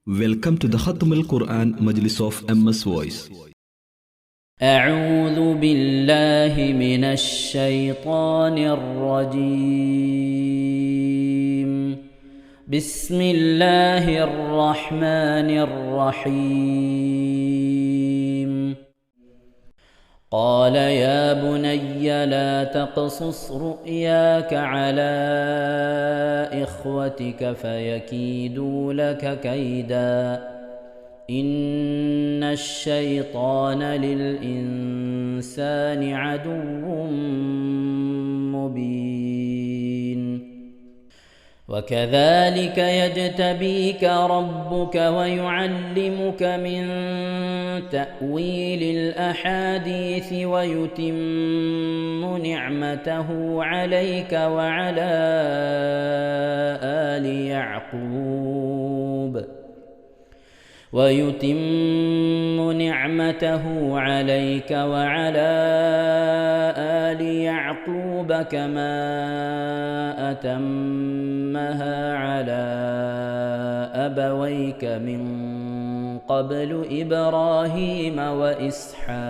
Welcome to the Khatam al-Quran Majlis of MS Voice. أعوذ بالله من الشيطان الرجيم. بسم الله الرحمن الرحيم. قال يا بني لا تقصص رؤياك على إخوتك فيكيدوا لك كيدا إن الشيطان للإنسان عدو مبين. وكذلك يجتبيك ربك ويعلمك من تأويل الأحاديث ويتم نعمته عليك وعلى آل يعقوب كما أتمها على أبويك من قبل إبراهيم وإسحاق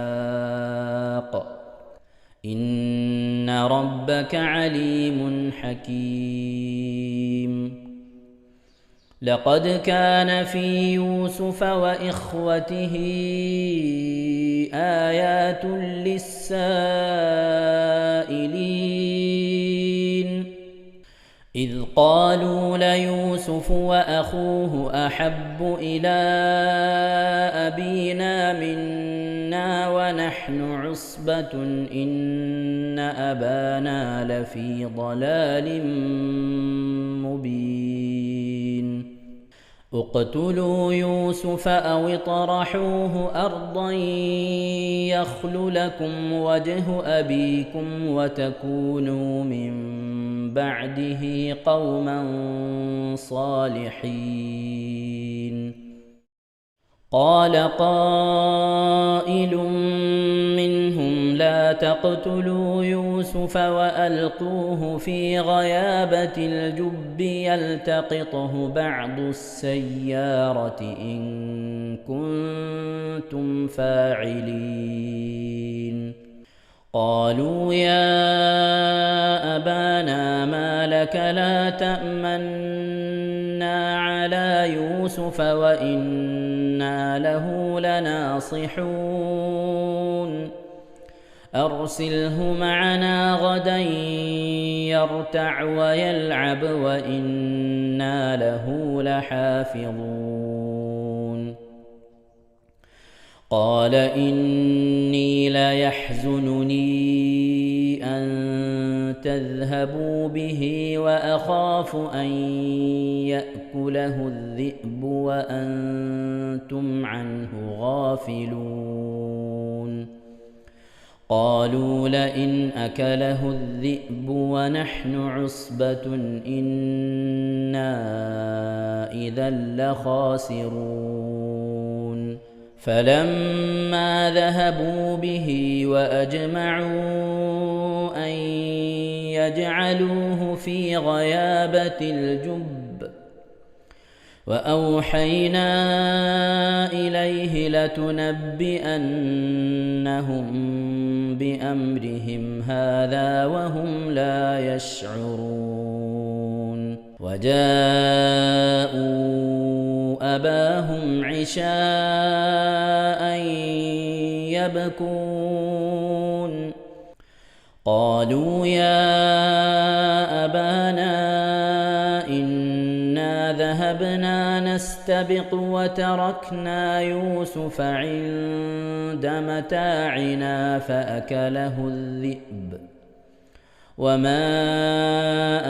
إن ربك عليم حكيم. لقد كان في يوسف وإخوته آيات للسائلين إذ قالوا ليوسف وأخوه أحب إلى أبينا منا ونحن عصبة إن أبانا لفي ضلال مبين. اقتلوا يوسف أو اطرحوه أرضا يخل لكم وجه أبيكم وتكونوا من بعده قوما صالحين. قال قائل منهم لا تقتلوا يوسف وألقوه في غيابة الجب يلتقطه بعض السيارة إن كنتم فاعلين. قالوا يا أبانا ما لك لا تأمنا على يوسف وإنا له لناصحون أرسله معنا غدا يرتع ويلعب وإنا له لحافظون. قال إني ليحزنني أن تذهبوا به وأخاف أن يأكله الذئب وأنتم عنه غافلون. قالوا لئن أكله الذئب ونحن عصبة إنا إذا لخاسرون. فلما ذهبوا به وأجمعوا أن يجعلوه في غيابة الجب وأوحينا إليه لتنبئنهم بأمرهم هذا وهم لا يشعرون. وجاءوا أباهم عشاء يبكون. قالوا يا أبانا إنا ذهبنا نستبق وتركنا يوسف عند متاعنا فأكله الذئب وما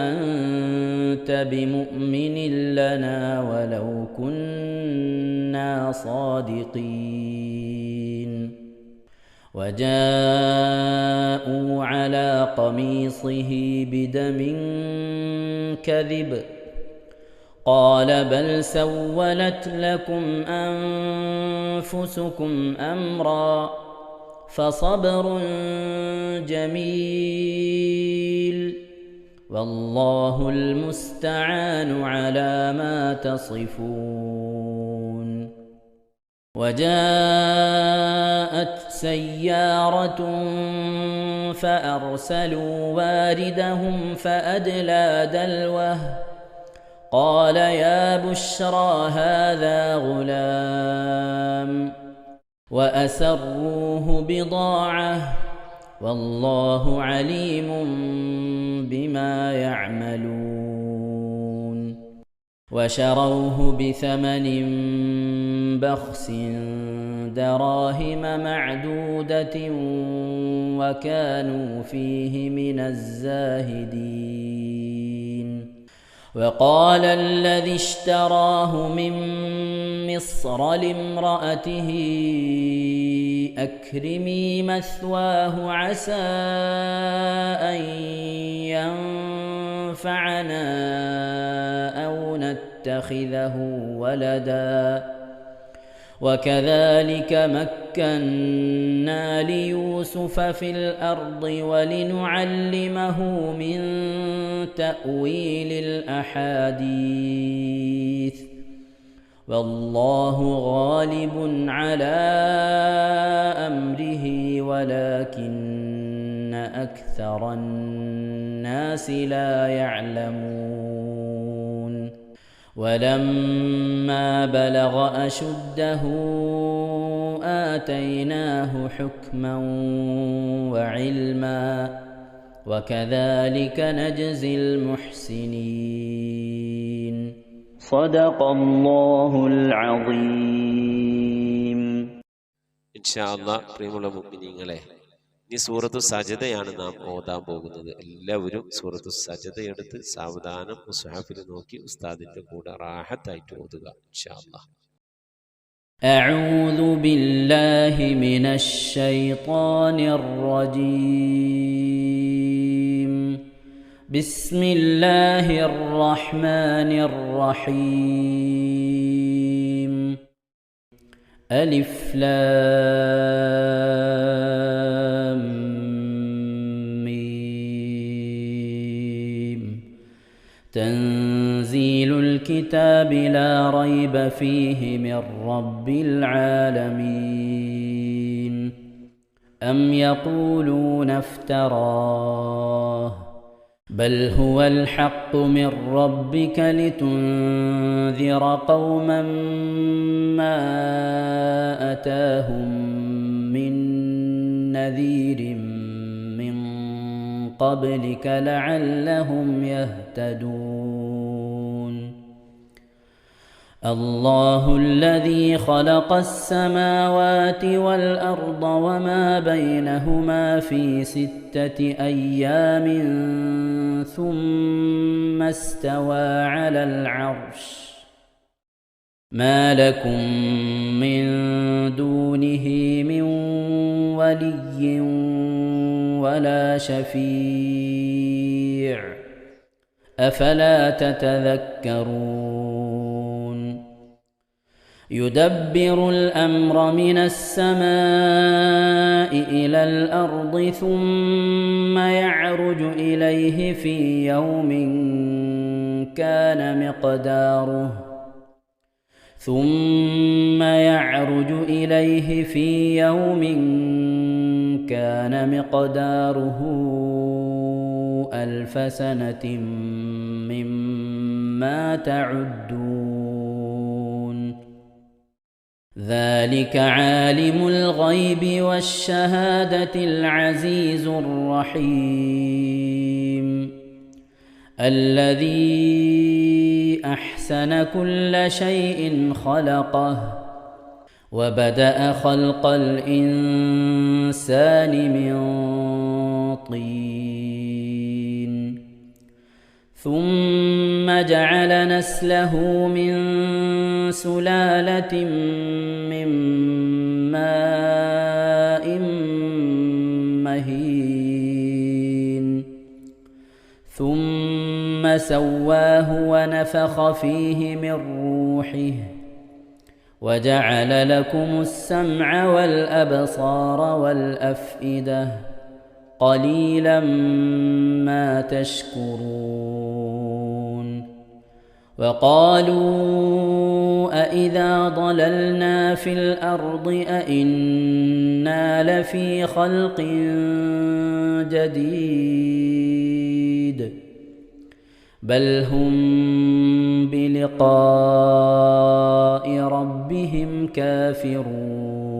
أنت بمؤمن لنا ولو كنا صادقين. وجاءوا على قميصه بدم كذب قال بل سولت لكم أنفسكم أمرا فصبر جميل والله المستعان على ما تصفون. وجاءت سيارة فأرسلوا واردهم فأدلى دلوه قال يا بشرى هذا غلام وأسروه بضاعة والله عليم بما يعملون. وشروه بثمن بخس دراهم معدودة وكانوا فيه من الزاهدين. وقال الذي اشتراه من مصر لامرأته أكرمي مثواه عسى أن ينفعنا أو نتخذه ولدا وكذلك مكنا ليوسف في الأرض ولنعلمه من تأويل الأحاديث والله غالب على أمره ولكن أكثر الناس لا يعلمون. ولما بلغ أشده آتيناه حكما وعلما وكذلك نجزي المحسنين. صدق الله العظيم. ഇൻഷാ അല്ലാഹ് പ്രിയമുള്ള മുഅ്മിനീങ്ങളെ, ഇനി സൂറത്തു സജദയാണ് നാം ഓതാൻ പോകുന്നത്. എല്ലാവരും സൂറത്തു സജദ എടുത്ത് സാവധാനം മുസ്ഹഫിൽ നോക്കി ഉസ്താദിന്റെ കൂടെ റാഹത്തായിട്ട് ഓതുക ഇൻഷാ അല്ലാഹ്. أعوذ بالله من الشيطان الرجيم. بسم الله الرحمن الرحيم. ألف لام ميم. تنزيل الكتاب لا ريب فيه من رب العالمين. أم يقولون افتراه بل هو الحق من ربك لتنذر قوما ما أتاهم من نذير من قبلك لعلهم يهتدون. الله الذي خلق السماوات والأرض وما بينهما في 6 أيام ثم استوى على العرش ما لكم من دونه من ولي ولا شفيع أفلا تتذكرون. يدبر الأمر من السماء إلى الأرض ثم يعرج إليه في يوم كان مقداره 1000 سنة مما تعدون. ذلك عالم الغيب والشهادة العزيز الرحيم الذي أحسن كل شيء خلقه وبدأ خلق الإنسان من طين ثم جعل نسله من سلالة من ماء مهين ثم سواه ونفخ فيه من روحه وجعل لكم السمع والأبصار والأفئدة قليلا ما تشكرون وقالوا أإذا ضللنا في الأرض أإنا لفي خلق جديد بل هم بلقاء ربهم كافرون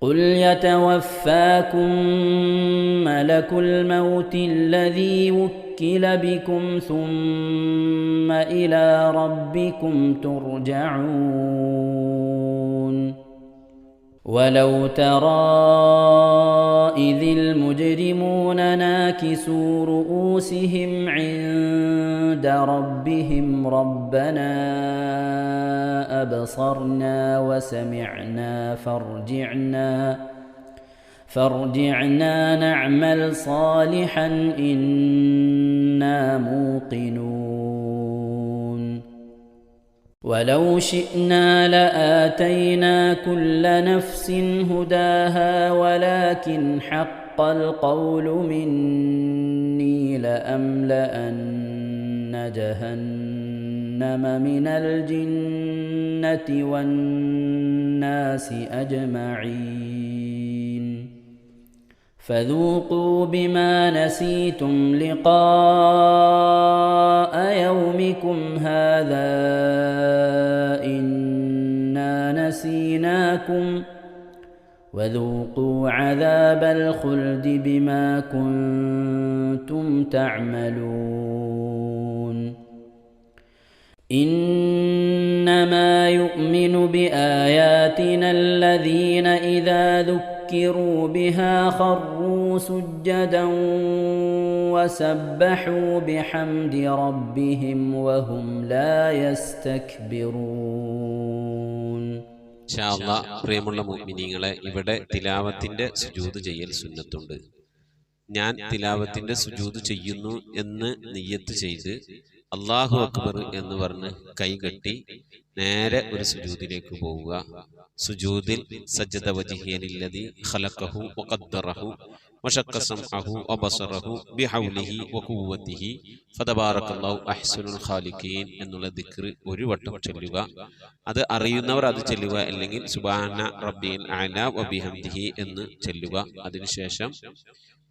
قل يتوفاكم ملك الموت الذي وكل بكم ثم إلى ربكم ترجعون ولو ترى إذ المجرمون ناكسوا رؤوسهم عند ربهم ربنا أبصرنا وسمعنا فارجعنا نعمل صالحا إنا موقنون ولو شئنا لآتينا كل نفس هداها ولكن حق القول مني لأملأن جهنم من الجنة والناس أجمعين فذوقوا بما نسيتم لقاء يومكم هذا إنا نسيناكم وذوقوا عذاب الخلد بما كنتم تعملون إنما يؤمن بآياتنا الذين إذا ذكروا بها خروا سجدا وسبحوا بحمد ربهم وهم لا يستكبرون ഇൻഷാ അല്ലാഹ് പ്രിയമുള്ള മുഅ്മിനീങ്ങളെ, ഇവിടെ തിലാവത്തിന്റെ സുജൂദ് ചെയ്യൽ സുന്നത്തുണ്ട്. ഞാൻ തിലാവത്തിന്റെ സുജൂദ് ചെയ്യുന്നു എന്ന് നിയ്യത്ത് ചെയ്ത് അല്ലാഹു അക്ബർ എന്ന് പറഞ്ഞ് കൈകെട്ടി നേരെ ഒരു സുജൂദിലേക്ക് പോവുക. സുജൂദിൽ സജ്ജദ വജ്ഹിയലില്ലദി ഖലഖഹു വഖദ്ദറഹു വശഖ സമഅഹു വബസറഹു ബിഹൗലിഹി വഖുവ്വതിഹി ഫതബാറകല്ലാഹു അഹ്സനുൽ ഖാലിഖീൻ എന്നുള്ള ദിക്ർ ഒരു വട്ടം ചൊല്ലുക. അത് അറിയുന്നവർ അത് ചൊല്ലുക, അല്ലെങ്കിൽ സുബ്ഹാന റബ്ബിൽ അഅല വബിഹംദിഹി എന്ന് ചൊല്ലുക. അതിനുശേഷം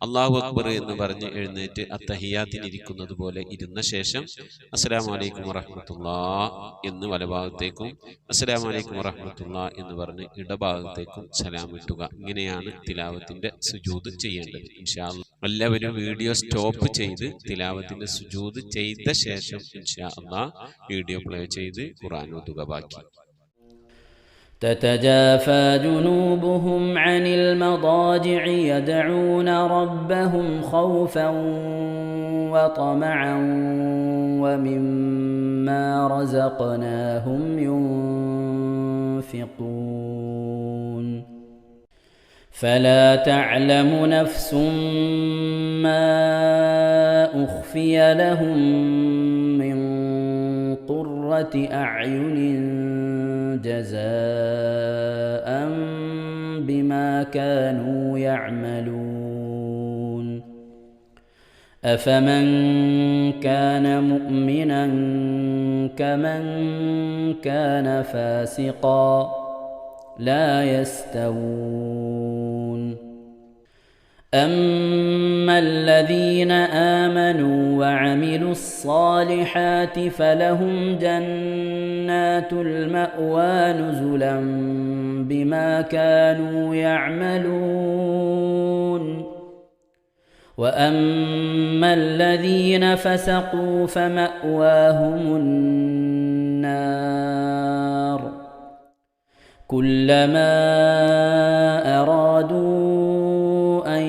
അല്ലാഹു അക്ബർ എന്ന് പറഞ്ഞ് എഴുന്നേറ്റ് അത്തഹിയാത്തിനിരിക്കുന്നത് പോലെ ഇരുന്ന ശേഷം അസ്സലാമു അലൈക്കും വറഹ്മത്തുള്ളാഹ് എന്ന് വലഭാഗത്തേക്കും അസ്സലാമു അലൈക്കും വറഹ്മത്തുള്ളാഹ് എന്ന് പറഞ്ഞ് ഇടഭാഗത്തേക്കും സലാം ഇട്ടുക. ഇങ്ങനെയാണ് തിലാവത്തിന്റെ സുജൂദ് ചെയ്യേണ്ടത്. ഇൻഷാ അല്ലാഹ് എല്ലാവരും വീഡിയോ സ്റ്റോപ്പ് ചെയ്ത് തിലാവത്തിന്റെ സുജൂദ് ചെയ്ത ശേഷം ഇൻഷാ അല്ലാഹ് വീഡിയോ പ്ലേ ചെയ്ത് ഖുർആൻ ഓതുക. ബാക്കി تتجافى جنوبهم عن المضاجع يدعون ربهم خوفا وطمعا ومما رزقناهم ينفقون فلا تعلم نفس ما أخفي لهم من قرة أعين جزاء بما كانوا يعملون أفمن كان مؤمنا كمن كان فاسقا لا يستوون أما الذين آمنوا وعملوا الصالحات فلهم جنات المأوى نزلا بما كانوا يعملون وأما الذين فسقوا فمأواهم النار كلما أرادوا أن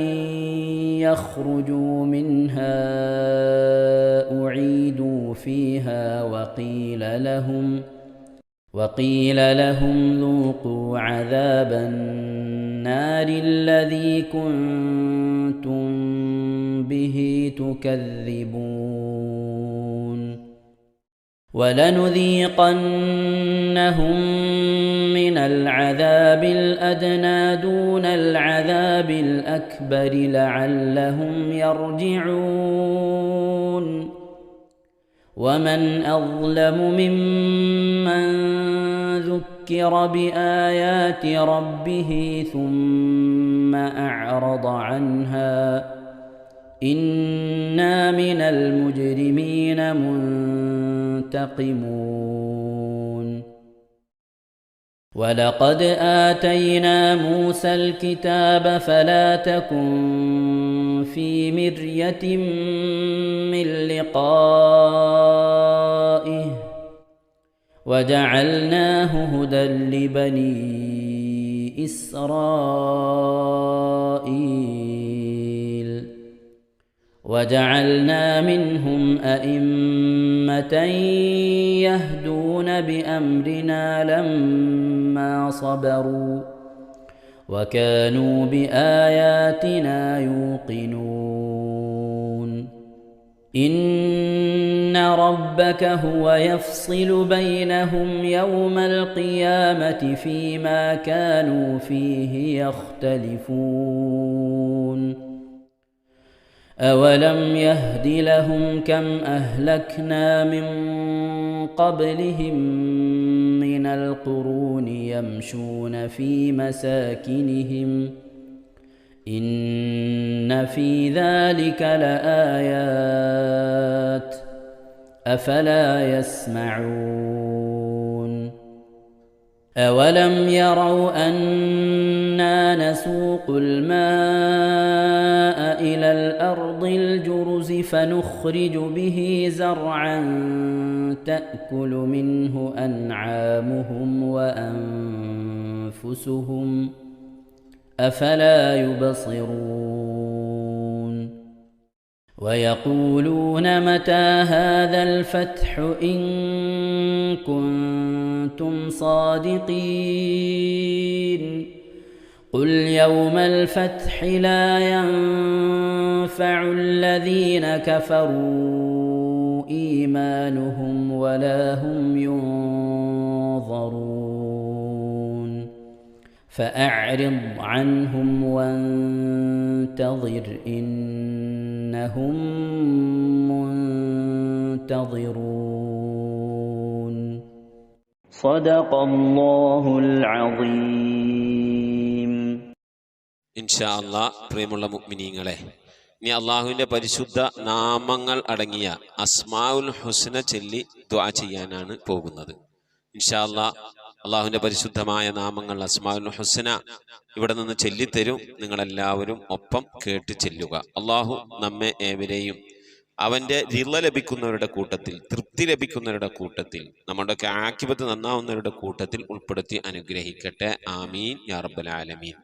يخرجوا منها أعيدوا فيها وقيل لهم ذوقوا عذاب النار الذي كنتم به تكذبون ولنذيقنهم من العذاب الأدنى دون العذاب الأكبر لعلهم يرجعون ومن أظلم ممن ذكر بآيات ربه ثم أعرض عنها إنا من المجرمين منتقمون ولقد آتينا موسى الكتاب فلا تكن في مرية من لقائه وجعلناه هدى لبني إسرائيل وجعلنا منهم أئمة يهدون بأمرنا لما صبروا وكانوا بآياتنا يوقنون إن ربك هو يفصل بينهم يوم القيامة فيما كانوا فيه يختلفون أولم يهد لهم كم أهلكنا من قبلهم من القرون يمشون في مساكنهم إن في ذلك لآيات أفلا يسمعون أولم يروا أنا نسوق الماء إلى الأرض الجرز فنخرج به زرعا تأكل منه أنعامهم وأنفسهم أفلا يبصرون ويقولون متى هذا الفتح إن كنتم صادقين قل يوم الفتح لا ينفع الذين كفروا إيمانهم ولا هم ينظرون فأعرض عنهم وانتظر إنهم منتظرون صدق الله العظيم. ഇൻഷാ അല്ലാഹ് പ്രിയമുള്ള മുഅ്മിനീങ്ങളെ, ഇനി അള്ളാഹുവിൻ്റെ പരിശുദ്ധ നാമങ്ങൾ അടങ്ങിയ അസ്മാഉൽ ഹുസ്ന ചൊല്ലി ദുആ ചെയ്യാനാണ് പോകുന്നത്. ഇൻഷാ അല്ലാഹ് അള്ളാഹുവിൻ്റെ പരിശുദ്ധമായ നാമങ്ങൾ അസ്മാഉൽ ഹുസ്ന ഇവിടെ നിന്ന് ചൊല്ലിത്തരും. നിങ്ങളെല്ലാവരും ഒപ്പം കേട്ട് ചെല്ലുക. അള്ളാഹു നമ്മെ ഏവരെയും അവൻ്റെ റിള ലഭിക്കുന്നവരുടെ കൂട്ടത്തിൽ, തൃപ്തി ലഭിക്കുന്നവരുടെ കൂട്ടത്തിൽ, നമ്മുടെയൊക്കെ ആഖിബത്ത് നന്നാവുന്നവരുടെ കൂട്ടത്തിൽ ഉൾപ്പെടുത്തി അനുഗ്രഹിക്കട്ടെ. ആമീൻ യാ റബ്ബൽ ആലമീൻ.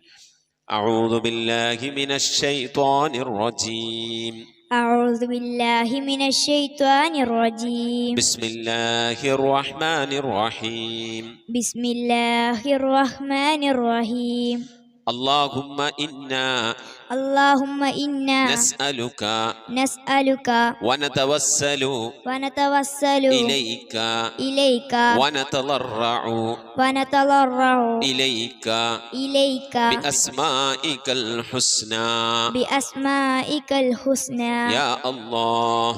أعوذ بالله من الشيطان الرجيم. أعوذ بالله من الشيطان الرجيم. بسم الله الرحمن الرحيم. بسم الله الرحمن الرحيم. اللهم إنا نسألك ونتوسل إليك ونتضرع إليك بأسمائك الحسنى يا الله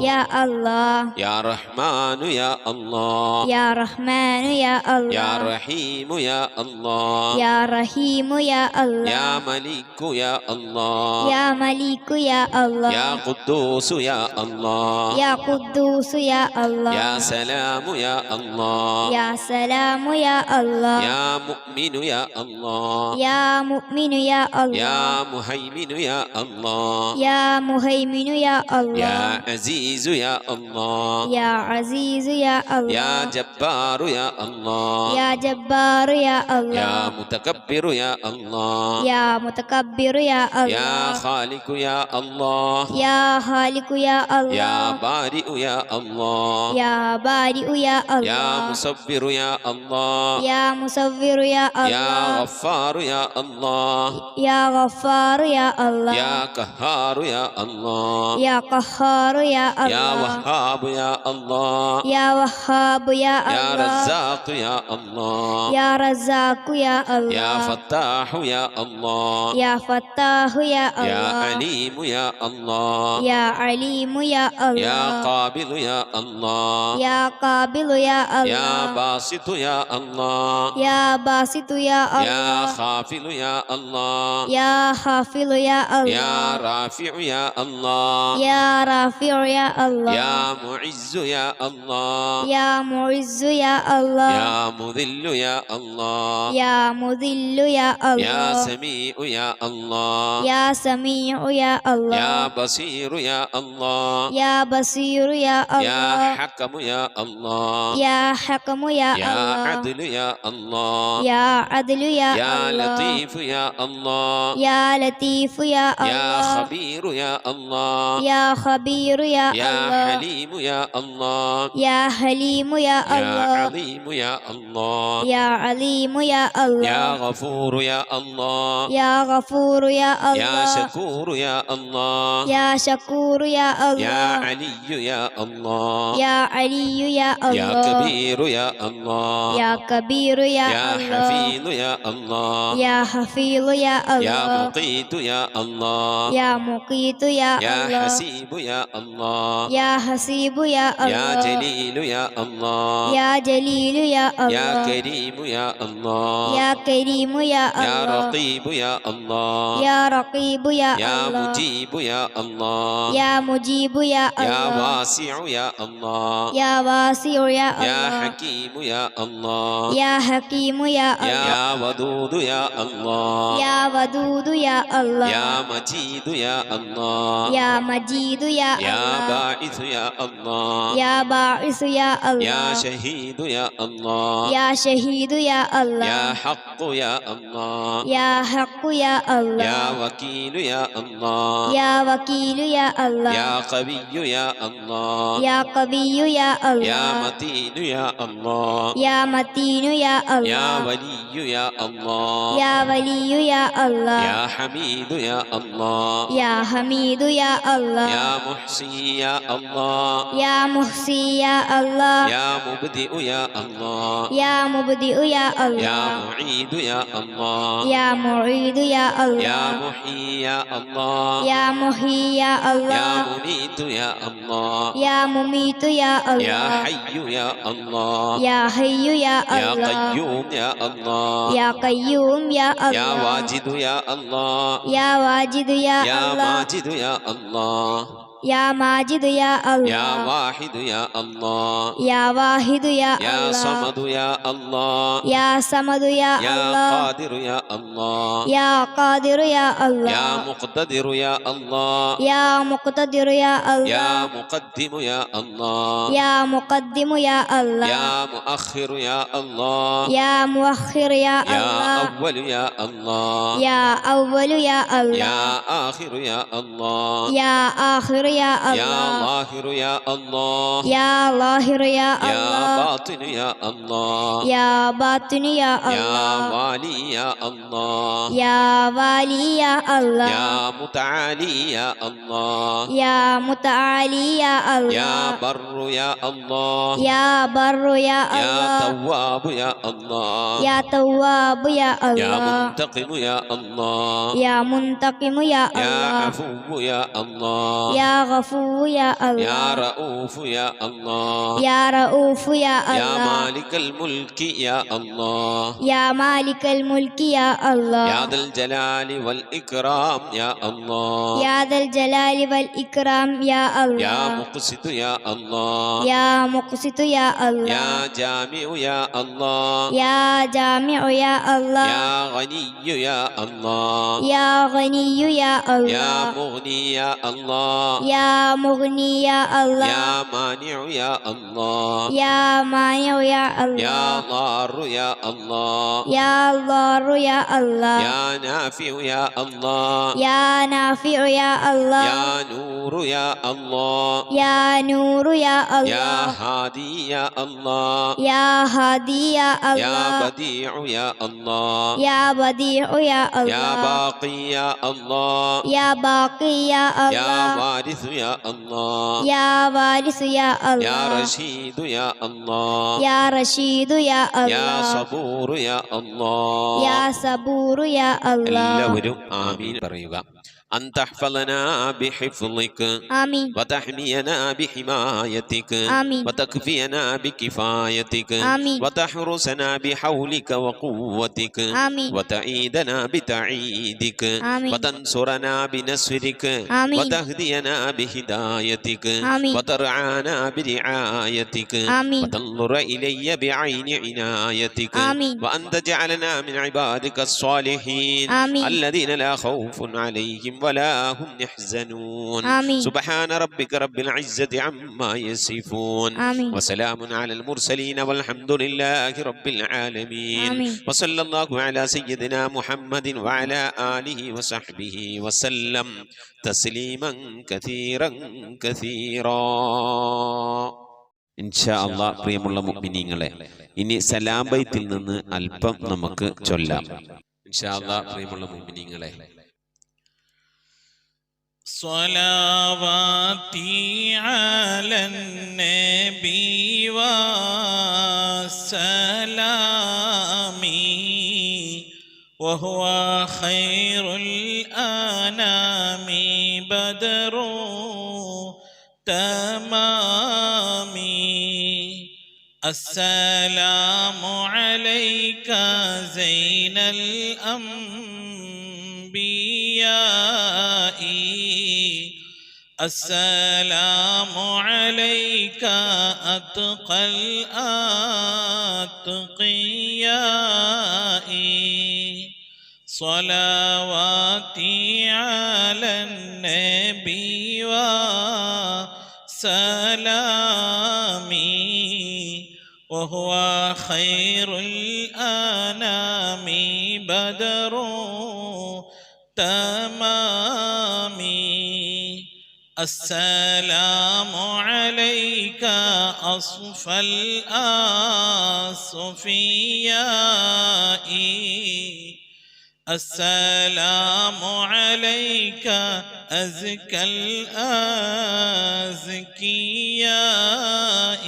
يا رحمن يا الله يا رحمن يا الله يا رحيم يا الله يا رحيم يا الله يا ملك يا الله يا ملك يا الله يا قدوس يا الله يا قدوس يا الله يا سلام يا الله يا سلام يا الله يا مؤمن يا الله يا مؤمن يا الله يا مهيمن يا الله يا مهيمن يا الله يا عزيز يا الله يا عزيز يا الله يا جبار يا الله يا جبار يا الله يا متكبر يا الله يا متكبر يا الله يا يا خالق يا الله يا خالق يا الله يا بارئ يا الله يا بارئ يا يا الله مصبر يا الله يا مصور يا يا الله غفار يا الله يا غفار يا الله يا قهار يا الله يا قهار يا يا الله وهاب يا الله يا وهاب يا يا الله رزاق يا الله يا رزاق يا الله يا فتاح يا الله يا فتاح يا يا الله عليم يا الله يا عليم يا يا الله قابل يا الله يا قابل يا يا الله باسط يا الله يا باسط يا يا الله خافل يا الله يا حافظ يا يا الله رافع يا الله يا رافع يا الله يا معز يا الله يا معز يا الله يا مذل يا الله يا مذل يا يا الله سميع يا الله يا سميع يا الله يا بصير يا الله يا بصير يا يا الله حكم يا الله يا حكم يا يا الله عدل يا الله يا عدل يا يا الله لطيف يا الله يا لطيف يا يا الله خبير يا الله يا خبير يا يا الله حليم يا الله يا حليم يا يا الله عظيم يا الله يا عليم يا يا الله غفور يا الله يا غفور يا يا الله شكور يا الله يا شكور يا يا الله علي يا الله يا علي يا يا الله كبير يا الله يا كبير يا يا الله حفيظ يا الله يا حفيظ يا يا الله مقيت يا الله يا مقيت يا يا الله حسيب يا الله يا حسيب يا يا الله جليل يا الله يا جليل يا يا الله كريم يا الله يا كريم يا يا الله رقيب يا الله يا رقيب يا يا الله مجيب يا الله يا مجيب يا يا الله واسع يا الله يا واسع يا يا الله حكيم يا الله يا حكيم يا الله يا ودود يا الله يا ودود يا الله يا مجيد يا الله يا مجيد يا يا الله باعث يا الله يا باعث يا يا الله شهيد يا الله يا شهيد يا الله يا حق يا الله يا حق يا الله يا وكيل يا الله يا وكيل يا الله يا قوي يا الله يا قوي يا يا الله متين يا الله يا متين يا يا الله ولي يا الله يا ولي يا الله يا حميد يا الله يا حميد يا الله يا محصي يا الله يا محصي يا الله يا مبدئ يا الله يا مبدئ يا يا الله معيد يا الله يا معيد يا يا الله محيي يا الله يا محيي يا يا الله مميت يا الله يا مميت يا يا الله حي يا الله يا حي يا يا الله قيوم يا الله يا قيوم يا يا الله واجد يا الله يا واجد يا يا الله ماجد يا الله يا ماجد يا يا الله واحد يا الله يا واحد يا يا الله صمد يا الله يا صمد يا يا الله قادر يا الله يا قادر يا الله يا مقتدر يا الله يا مقتدر يا يا الله مقدم يا الله يا مقدم يا الله يا مؤخر يا الله يا مؤخر يا يا الله أول يا الله يا أول يا الله يا آخر يا الله يا آخر يا يا الله ظاهر يا الله يا ظاهر يا يا الله باطن يا الله يا باطن يا يا الله والي يا الله يا والي يا الله يا متعالي يا الله يا متعالي يا يا الله بر يا الله يا بر يا يا الله تواب يا الله يا تواب يا يا الله منتقم يا الله يا منتقم يا يا الله عفو يا الله يا غفور يا يا الله رؤوف يا الله يا رؤوف يا يا الله مالك الملك يا الله يا مالك الملك يا الله يا ذا الجلال والإكرام يا الله يا ذا الجلال والإكرام يا يا الله مقسط يا الله يا مقسط يا الله يا جامع يا الله يا جامع يا الله يا غني يا الله يا غني يا يا الله مغني يا الله يا مغني يا الله يا مانع يا الله يا مانع يا يا الله ضار يا الله يا ضار يا الله يا نافع يا الله يا نافع يا الله يا نور يا الله يا نور يا يا الله هادي يا الله يا هادي يا يا الله بديع يا الله يا بديع يا يا الله باقي يا الله يا باقي يا يا الله وارث يا الله يا وارث يا يا الله رشيد يا الله يا رشيد يا يا الله صبور يا الله يا صبور يا الله എല്ലാവരും ആമീൻ പറയുക. أن تحفظنا بحفظك آمين وتحمينا بحمايتك آمين وتكفينا بكفايتك آمين وتحرسنا بحولك وقوتك آمين وتعيدنا بتعيدك آمين وتنصرنا بنصرك آمين وتهدينا بهدايتك آمين وترعانا برعايتك آمين وتنظر إلي بعين عنايتك آمين وأن تجعلنا من عبادك الصالحين آمين الذين لا خوف عليهم ولا هم يحزنون آمين سبحان ربك رب العزة عما يصفون آمين وسلام على المرسلين والحمد لله رب العالمين آمين وصلى الله على سيدنا محمد وعلى آله وصحبه وسلم تسليما كثيرا كثيرا. ഇൻഷാ അല്ലാഹ് പ്രിയമുള്ള മുഅ്മിനീങ്ങളെ, ഇനി സലാം ബൈത്തിൽ നിന്ന് അല്പം നമുക്ക് ചൊല്ലാം. ഇൻഷാ അല്ലാഹ് പ്രിയമുള്ള മുഅ്മിനീങ്ങളെ, صلواتي على النبي وسلامي وهو خير الأنام بدر تمامي. السلام عليك زين الأنبياء السلام عليك أتقى الأتقياء. صلواتي على النبي وسلامي وهو خير الأنام بدر تمامي. السلام عليك أصفى الأصفياء السلام عليك أزكى الأزكياء.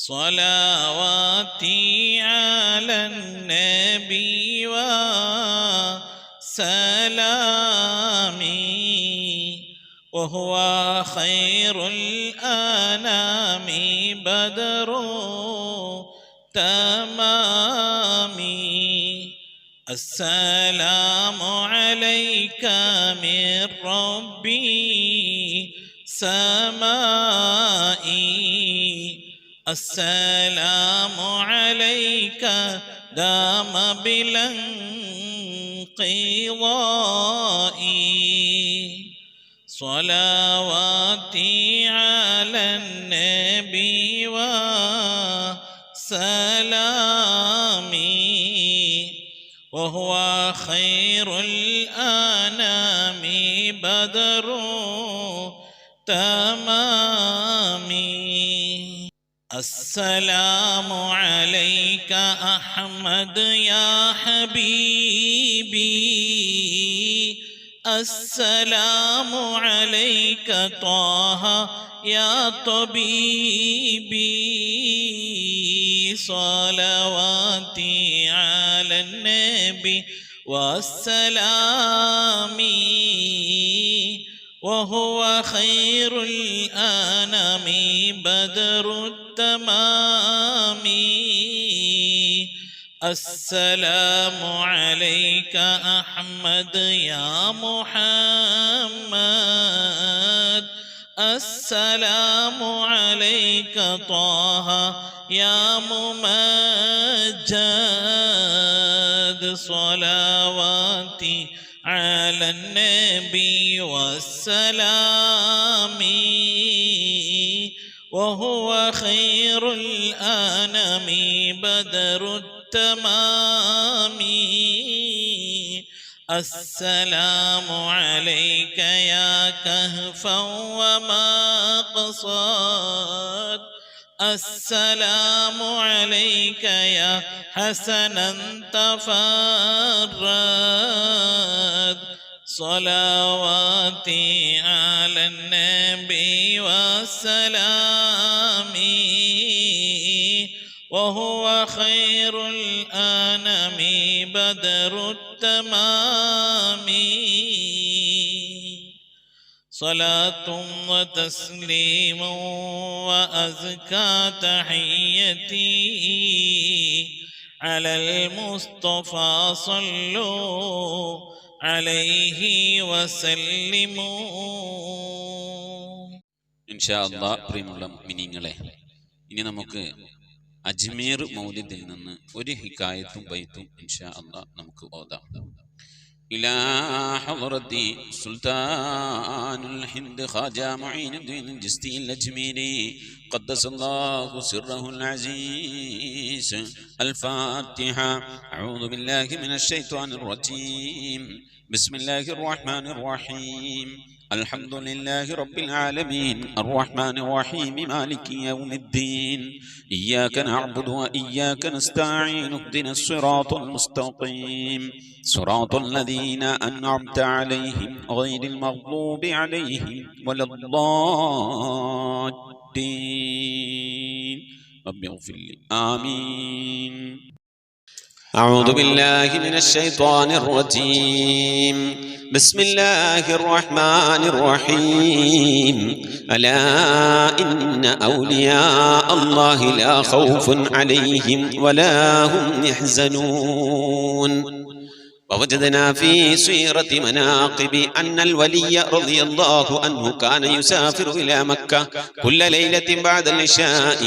صلواتي على النبي وسلامي وهو خير الأنام بدر تمامي. السلام عليك من ربي سمائي السلام عليك دام بلا انقضاء. صلواتي على النبي وسلامي وهو خير الأنام بدر تمامي. السلام عليك أحمد يا حبيبي السلام عليك طه يا طبيبي. صلواتي على النبي والسلام وهو خير الأنام بدر التمام. السلام عليك أحمد يا محمد السلام عليك طه يا ممجد. صلواتي على على النبي والسلام وهو خير الأنام بدر التمام السلام عليك يا كهفا وما قصد السلام عليك يا حسنا تفرد صلواتي على النبي والسلام وهو خير الأنام بدر التمام صلاة وتسليم وأزكى تحيتي على المصطفى صلوا عليه وسلموا. ഇൻഷാ അല്ലാഹ് പ്രിയമുള്ള മുഅ്മിനീങ്ങളെ, ഇനി നമുക്ക് അജ്മീർ മൗലിദിൽ നിന്ന് ഒരു ഹിക്കായത്തും ബൈത്തും ഇൻഷാ അല്ലാഹ് നമുക്ക് ഓതാം. إلى حضرة سلطان الهند خواجة معين الدين الجستي الأجميري قدس الله سره العزيز. الفاتحة. أعوذ بالله من الشيطان الرجيم. بسم الله الرحمن الرحيم. الحمد لله رب العالمين الرحمن الرحيم مالك يوم الدين إياك نعبد وإياك نستعين اهدنا الصراط المستقيم صراط الذين أنعمت عليهم غير المغضوب عليهم ولا الضالين. رب اغفر لي. آمين. أعوذ بالله من الشيطان الرجيم. بسم الله الرحمن الرحيم. ألا إن أولياء الله لا خوف عليهم ولا هم يحزنون. ووجدنا في سيرة مناقب أن الولي رضي الله عنه كان يسافر إلى مكة كل ليلة بعد العشاء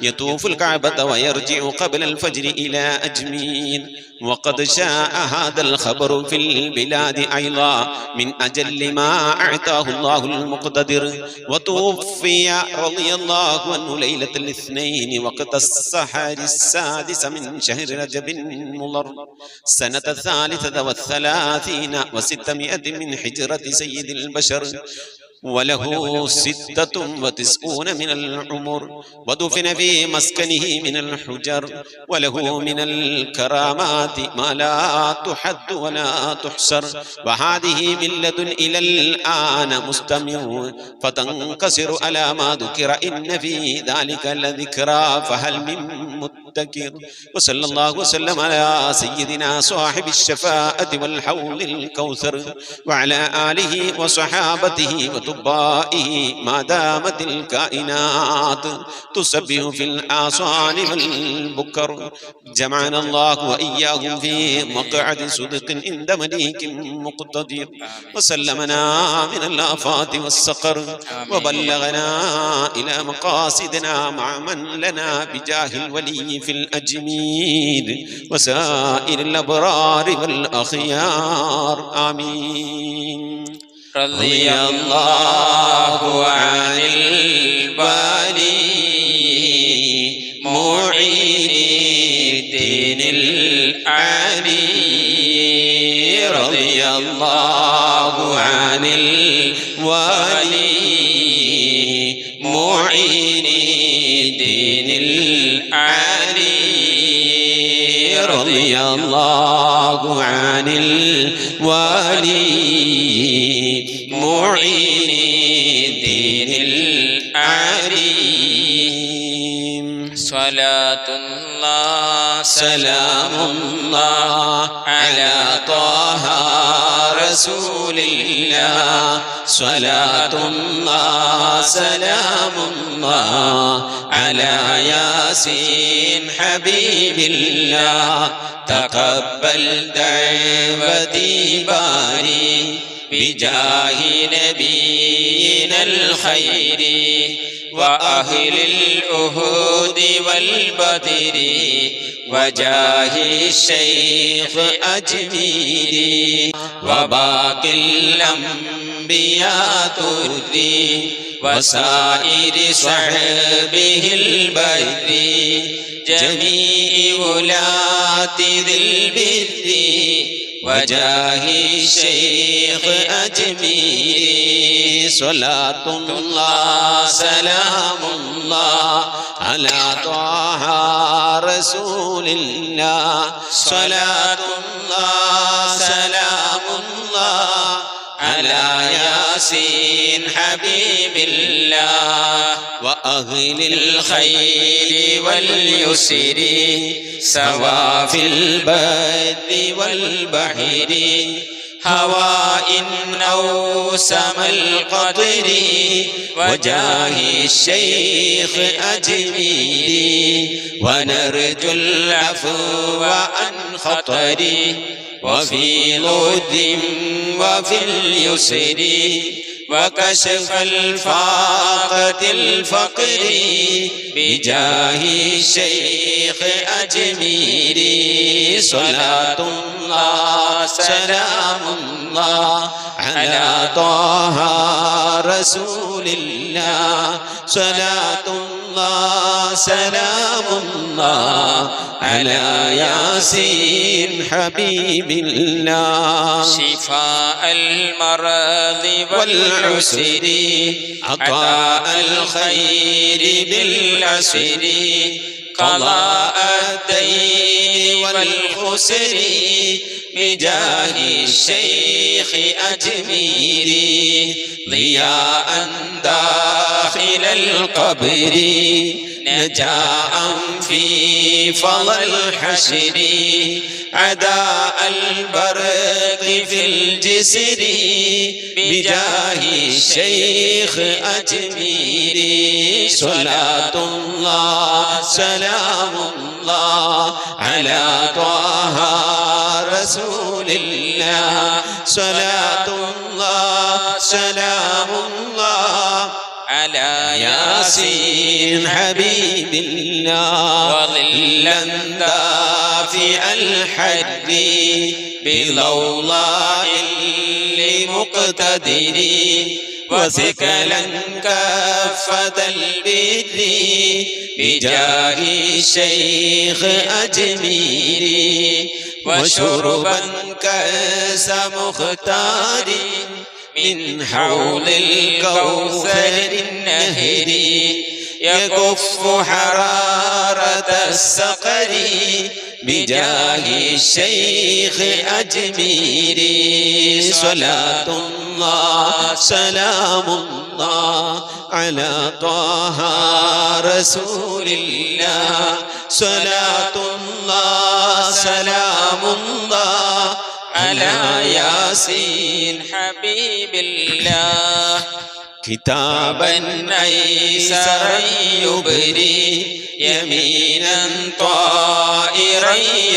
يطوف الكعبة ويرجع قبل الفجر إلى أجمير. وقد شاء هذا الخبر في البلاد أيضا من أجل ما أعطاه الله المقتدر. وتوفي رضي الله عنه ليلة الاثنين وقت السحر السادس من شهر رجب مضر سنة 33 و600 من حجرة سيد البشر وله 96 من العمر. ودفن في مسكنه من الحجر. وله من الكرامات ما لا تحد ولا تحصر. وهذه من لدن إلى الآن مستمر فتنقصر على ما ذكر إن في ذلك لذكرى فهل من مدكر. وصلى الله وسلم على سيدنا صاحب الشفاعة والحوض الكوثر وعلى آله وصحابته وتبائه ما دامت الكائنات تسبح في الآصال والبكر. جمعنا الله وإياهم في مقعد صدق عند مليك مقتدر وسلمنا من الآفات والسقر وبلغنا إلى مقاصدنا مع من لنا بجاه الولي في الأجمير وسائر الأبرار والأخيار. آمين. رضي الله عن البالي معين الدين العلي. رضي الله عن الوالي معين الدين العلي. رضي الله عن الوالي معين الدين العليم. صلاة الله سلام الله على طه رسول الله. صلاة الله سلام الله على ياسين حبيب الله. تقبل دعوتي باري بجاه نبينا الخير وأهل الأهود والبدر وجاه الشيخ أجميري وباقي الأنبياء تردي وسائر صحبه البر جميع ولاة ذي البر وجاه الشيخ أجميري صلاة الله سلام الله على طه رسول الله صلاة الله سلام الله على ياسين حبيب الله وأهل الخير واليسر سوا في البر والبحر هواء أو سما القطر وجاه الشيخ أجميري ونرجو العفو عن خطر وفي ضد وفي اليسر وكشف الفاقة الفقر بجاه الشيخ أجميري صلاة الله سلام الله على طه رسول الله صلاة الله سلام الله على ياسين حبيب الله شفاء المرض والعسر عطاء الخير بالعسر قضاء الدين والخسر بجاه الشيخ أجميري ضياء داخل القبر نجاء في فضل الحشر عداء البرق في الجسر بجاه الشيخ أجميري صلاة الله سلام الله على طه رسول الله صلاة الله سلام الله على ياسين حبيب الله وظلا دافع الحد بضوضاء لمقتدر وثقلا كافة البر بجاه الشيخ أجميري وشربا كأس مختار من حوض الكوثر النهر يكف حرارة السقر بجاه الشيخ أجميري صلاة الله سلام الله على طه رسول الله صلاة الله سلام الله على ياسين حبيب الله كتابا أيسرا يبري يمينا طائرا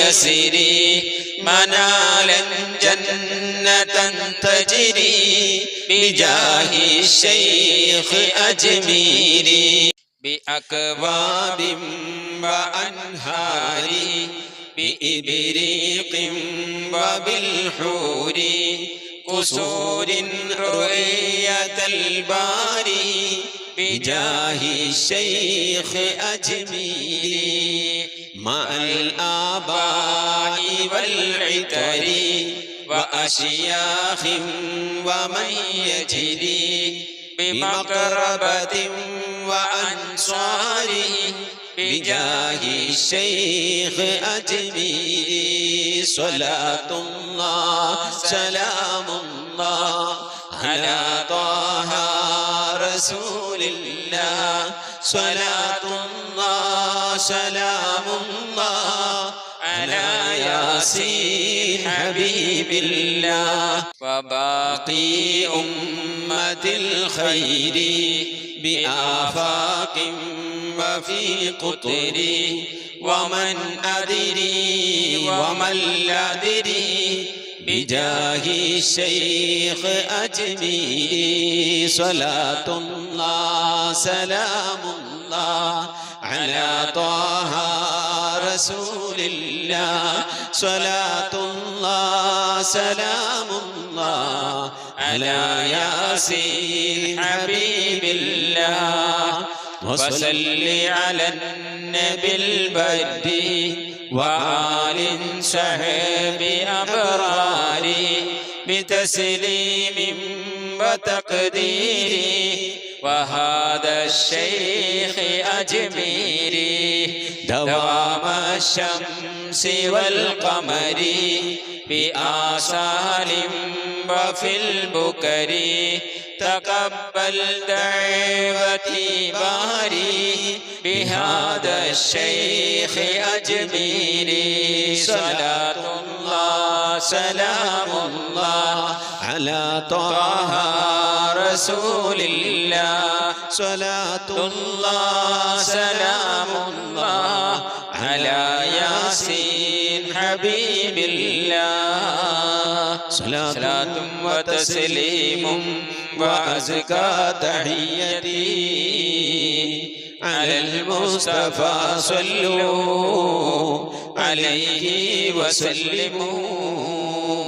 يسري منالا جنة تجري بجاه الشيخ أجميري بأكواب وأنهار بإبريق وبالحور قصور رؤية الباري بجاه الشيخ أجميري مع الآباء والعتر وأشياخ ومن يجري بمقربة وأنصار بجاه الشيخ أجميري صلاة الله سلام الله على طه رسول الله صلاة الله سلام الله على ياسين حبيب الله وباقي أمة الخير بآفاق وفي قطري ومن أدري ومن لا أدري بجاه الشيخ أجميري صلاة الله سلام الله على طه رسول الله صلاة الله سلام الله على ياسين حبيب الله وصل على النبي البدي وآل صحب أبرار بتسليم وتقدير وهذا الشيخ أجميري دوام الشمس والقمر بآصال وفي البكر تقبل دعوتي باري بهذا الشيخ أجميري صلاة الله سلام الله على طه رسول الله صلاة الله سلام الله على ياسين حبيب الله صلاة وتسليم وأزكى تحيتي على المصطفى صلوا عليه وسلموا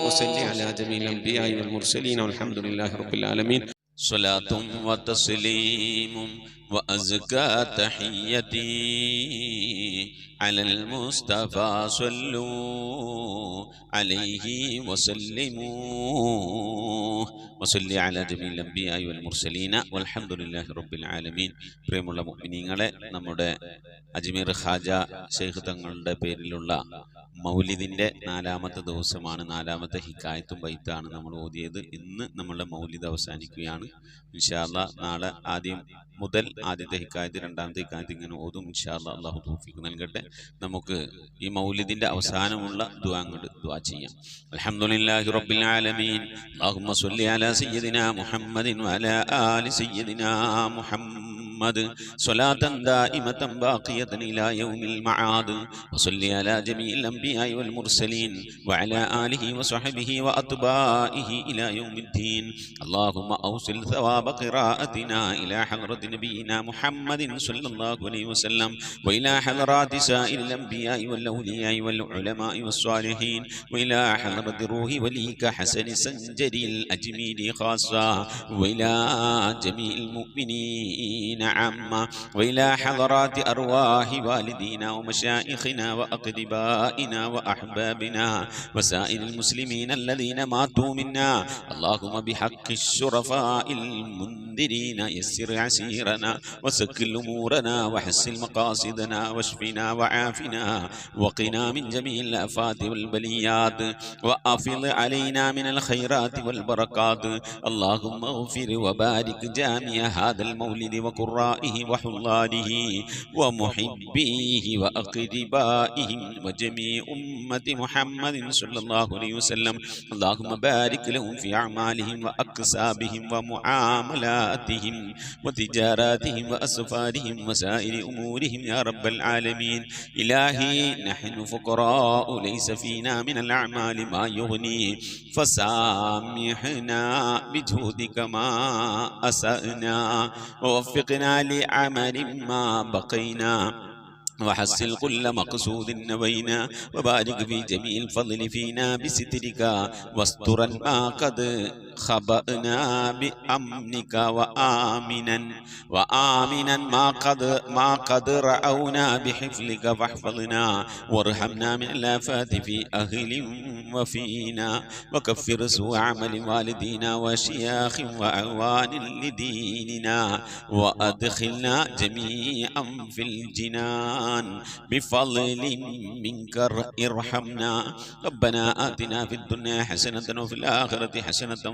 وصل على جميع الأنبياء والمرسلين والحمد لله رب العالمين صلاة وتسليم وأزكى تحيتي على المصطفى صلوا عليه وسلموا وصل على جميع الأنبياء والمرسلين والحمد لله رب العالمين. പ്രിയമുള്ള മുഅ്മിനീങ്ങളെ, നമ്മുടെ അജ്മീർ ഖാജ ശൈഖ് തങ്ങളുടെ പേരിലുള്ള മൗലിദിന്റെ 4ാമത്തെ ദിവസമാണ്. 4ാമത്തെ ഹിക്കായത്തും ബൈത്താണ് നമ്മൾ ഓതിയത്. ഇന്ന് നമ്മളുടെ മൗലിദ് അവസാനിക്കുകയാണ്. ഇൻഷാ അല്ലാഹ് നാളെ ആദ്യം മുതൽ ആദ്യത്തെ ഹിക്കായത്ത് 2ാമത്തെ ഹിക്കായത്ത് ഇങ്ങനെ ഓതും. ഇൻഷാ അല്ലാഹ് അല്ലാഹു തൗഫീഖ് നൽകട്ടെ. നമുക്ക് ഈ മൗലിദിന്റെ അവസാനമുള്ള ദുആ ചെയ്യാം. അൽഹംദുലില്ലാഹി റബ്ബിൽ ആലമീൻ. അല്ലാഹുമ്മ സ്വല്ലി അലാ സയ്യിദിനാ മുഹമ്മദിൻ വഅലാ ആലി സയ്യിദിനാ മുഹമ്മദ് صلاة دائمة باقية إلى يوم المعاد وصل على جميع الأنبياء والمرسلين وعلى آله وصحبه وأتباعه إلى يوم الدين. اللهم أوصل ثواب قراءتنا إلى حضرة نبينا محمد صلى الله عليه وسلم وإلى حضرات سائر الأنبياء والأولياء والعلماء والصالحين وإلى حضرة روح وليك حسن سنجري الأجميري خاصة وإلى جميع المؤمنين عامة وإلى حضرات أرواح والدينا ومشايخنا وأقربائنا وأحبابنا وسائر المسلمين الذين ماتوا منا. اللهم بحق الشرفاء المنذرين يسر عسيرنا وسكل أمورنا وحسن مقاصدنا واشفنا وعافنا وقنا من جميع الآفات والبليات وأفض علينا من الخيرات والبركات. اللهم اغفر وبارك جامع هذا المولد وقرائه وحضاره ومحبيه وأقربائهم وجميع أمة محمد صلى الله عليه وسلم. اللهم بارك لهم في أعمالهم وأكسابهم ومعاملاتهم وتجاراتهم وأسفارهم وسائر أمورهم يا رب العالمين. إلهي نحن فقراء ليس فينا من الأعمال ما يغني فسامحنا بجهودك ما أسأنا ووفقنا لعمل ما بقينا وحصل كل مقصود نوينا وبارك في جميع الفضل فينا بسترك واسترا ما قد خبأنا بأمنك وآمنا ما قد رأونا بحفظك فاحفظنا وارحمنا من الآفات في أهل وفينا وكفر سوء عمل والدينا وشياخ وأعوان لديننا وأدخلنا جميعا في الجنان بفضل منك ارحمنا. ربنا آتنا في الدنيا حسنة وفي الآخرة حسنة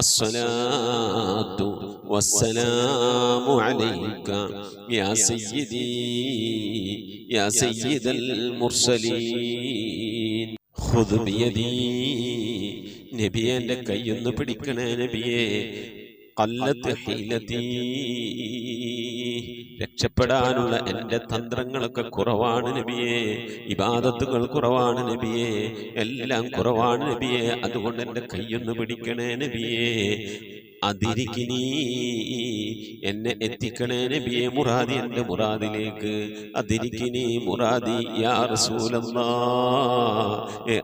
അസ്സലാത്തു വസ്സലാമു അലൈക യാ സയ്യിദി യാ സയ്യിദൽ മുർസലീൻ ഖുദ് ബിയദി. നബിയെ എൻ്റെ കൈയൊന്ന് പിടിക്കണേ നബിയെ. ഖല്ലത്ത് ഹീലതി, രക്ഷപ്പെടാനുള്ള എൻ്റെ തന്ത്രങ്ങളൊക്കെ കുറവാണ് നബിയെ. ഇബാദത്തുകൾ കുറവാണ് നബിയെ, എല്ലാം കുറവാണ് നബിയെ. അതുകൊണ്ട് എൻ്റെ കൈയൊന്ന് പിടിക്കണേ നബിയെ. അതിരിക്കിനി, എന്നെ എത്തിക്കണേ നബിയെ മുറാദി, എൻ്റെ മുറാദിലേക്ക്. അതിരിക്കിനി മുറാദി യാ റസൂലല്ലാഹ്.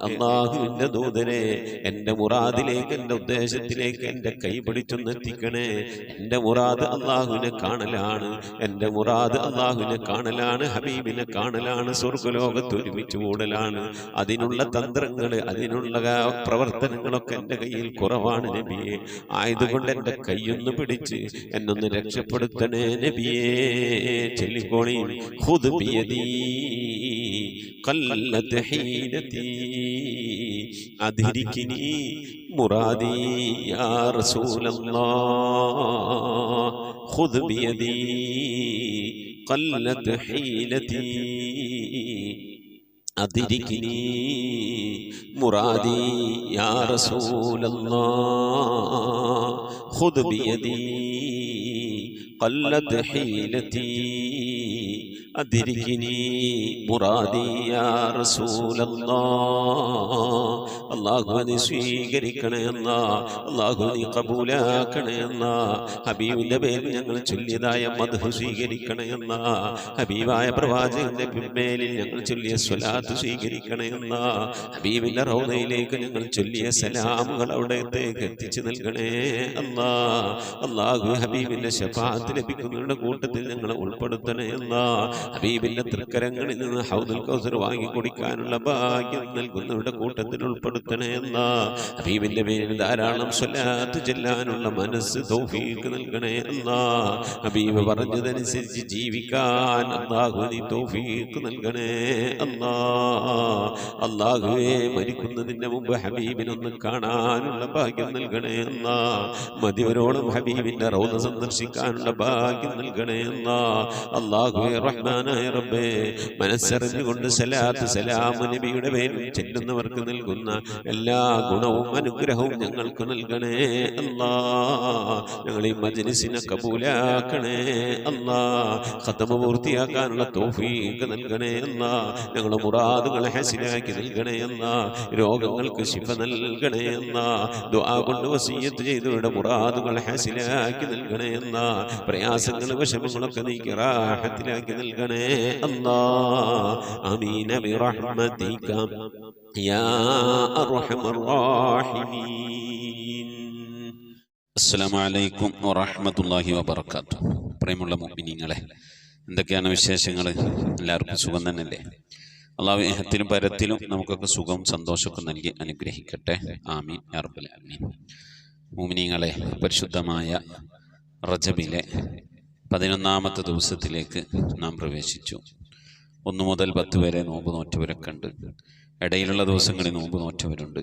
അല്ലാഹുവിൻ്റെ ദൂതനെ, എൻ്റെ മുറാദിലേക്ക്, എൻ്റെ ഉദ്ദേശത്തിലേക്ക് എൻ്റെ കൈ പിടിച്ചൊന്ന് എത്തിക്കണേ. എൻ്റെ മുറാദ് അല്ലാഹുവിനെ കാണലാണ്, എൻ്റെ മുറാദ് അല്ലാഹുവിനെ കാണലാണ്, ഹബീബിനെ കാണലാണ്, സ്വർഗ്ഗലോകത്ത് ഒരുമിച്ച് കൂടലാണ്. അതിനുള്ള തന്ത്രങ്ങൾ, അതിനുള്ള പ്രവർത്തനങ്ങളൊക്കെ എൻ്റെ കയ്യിൽ കുറവാണ് നബിയെ. ആയതുകൊണ്ട് എൻ്റെ കൈയൊന്ന് പിടിച്ച് എന്നൊന്ന് രക്ഷപ്പെടുത്തണേ നബിയേ. ചൊല്ലിക്കോണി ഖുദ് ബിയദി ഖല്ലത്ത് ഹീലതി അദ്രികിനി മുറാദി യാ റസൂലല്ലാഹ്. ഖുദ് ബിയദി ഖല്ലത്ത് ഹീലതി അദ്രികിനി മുറാദി യാ റസൂലല്ലാഹ്. ഖുദ് ബിയദി ഖല്ലത്ത് ഹീലതി അദ്രികിനി മുറാദി യാ റസൂലല്ലാഹ്. അല്ലാഹുവേ സ്വീകരിക്കണേ അല്ലാഹ്, അല്ലാഹുവേ ഖബൂലാക്കണേ അല്ലാഹ്. ഹബീബിന്റെ പേരിൽ ഞങ്ങൾ ചൊല്ലിയതായ മദ്ഹ് സ്വീകരിക്കണേ അല്ലാഹ്. ഹബീബായ പ്രവാചകന്റെ മേലിൽ ഞങ്ങൾ ചൊല്ലിയ സ്വലാത്ത് സ്വീകരിക്കണേ അല്ലാഹ്. ഹബീബിന്റെ റൗദയിലേക്ക് ഞങ്ങൾ ചൊല്ലിയ സലാമുകൾ അവിടത്തേക്ക് എത്തിച്ചു നൽകണേ അല്ലാഹ്. അല്ലാഹു ഹബീബിന്റെ ശഫാഅത്ത് ലഭിക്കുന്നവരുടെ കൂട്ടത്തിൽ ഞങ്ങളെ ഉൾപ്പെടുത്തണേ അല്ലാഹ്. ഹബീബിന്റെ തൃക്കരങ്ങളിൽ നിന്ന് ഹൗദുൽ കൗസർ വാങ്ങി കുടിക്കാനുള്ള ഭാഗ്യം നൽകുന്നവരുടെ കൂട്ടത്തിൽ ഉൾപ്പെടുത്തണേ അല്ലാഹ്. ഹബീബിന്റെ പേരിൽ ധാരാളം സ്വലാത്ത് ചെല്ലാനുള്ള മനസ്സ് തൗഫീഖ് നൽകണേ അല്ലാഹ്. ഹബീബ് പറഞ്ഞതനുസരിച്ച് ജീവിക്കാൻ അല്ലാഹു നീ തൗഫീഖ് നൽകണേ അല്ലാഹ്. അല്ലാഹുവേ മരിക്കുന്നതിന്റെ മുമ്പ് ഹബീബിനൊന്ന് കാണാനുള്ള ഭാഗ്യം നൽകണേ അല്ലാഹ്. മതിവരോളം ഹബീബിന്റെ റൗദ സന്ദർശിക്കാനുള്ള ഭാഗ്യം നൽകണേ അല്ലാഹ്. അല്ലാഹുവേ റഹ്മാനായ റബ്ബേ, മനസ്സറിഞ്ഞുകൊണ്ട് സലാത്ത് സലാം നബിയുടെ പേരിൽ ചെല്ലുന്നവർക്ക് നൽകുന്ന എല്ലാ ഗുണവും അനുഗ്രഹവും ഞങ്ങൾക്ക് നൽകണേ അല്ലാഹ്. ഞങ്ങൾ ഈ മജ്ലിസിനെ കബൂലാക്കണേ അല്ലാഹ്. ഖത്മ പൂർത്തിയാക്കാനുള്ള തൗഫീഖ് നൽകണേ അല്ലാഹ്. ഞങ്ങളുടെ മുറാദുകളെ ഹസിനാക്കി നൽകണേ അല്ലാഹ്. രോഗങ്ങൾക്ക് ശിഫ നൽകണേ അല്ലാഹ്. ദുആ കൊണ്ട് വസിയ്യത്ത് ചെയ്തവരുടെ മുറാദുകൾ ഹസിനാക്കി നൽകണേ അല്ലാഹ്. പ്രയാസങ്ങൾ വിഷമങ്ങളൊക്കെ നീക്കി റാഹത്തിലാക്കി നൽകണേ അല്ലാഹ്. ആമീൻ ബിറഹ്മതിക യാ അർഹമർ റഹീമീൻ. അസ്സലാമു അലൈക്കും വറഹ്മത്തുള്ളാഹി വബറകാതുഹു. പ്രിയമുള്ള മുഅ്മിനീങ്ങളെ, എന്തൊക്കെയാണ് വിശേഷങ്ങൾ? എല്ലാവർക്കും സുഖം തന്നെയല്ലേ? അല്ലാഹു ഇഹത്തിലും പരത്തിലും നമുക്കൊക്കെ സുഖവും സന്തോഷമൊക്കെ നൽകി അനുഗ്രഹിക്കട്ടെ. ആമീൻ യാ റബ്ബൽ ആലമീൻ. മുഅ്മിനീങ്ങളെ, പരിശുദ്ധമായ റജബിലെ 11ാമത്തെ ദിവസത്തിലേക്ക് നാം പ്രവേശിച്ചു. 1 മുതൽ 10 വരെ നോമ്പ് നോറ്റവരൊക്കെ ഉണ്ട്. ഇടയിലുള്ള ദിവസങ്ങളിൽ നോമ്പ് നോറ്റവരുണ്ട്.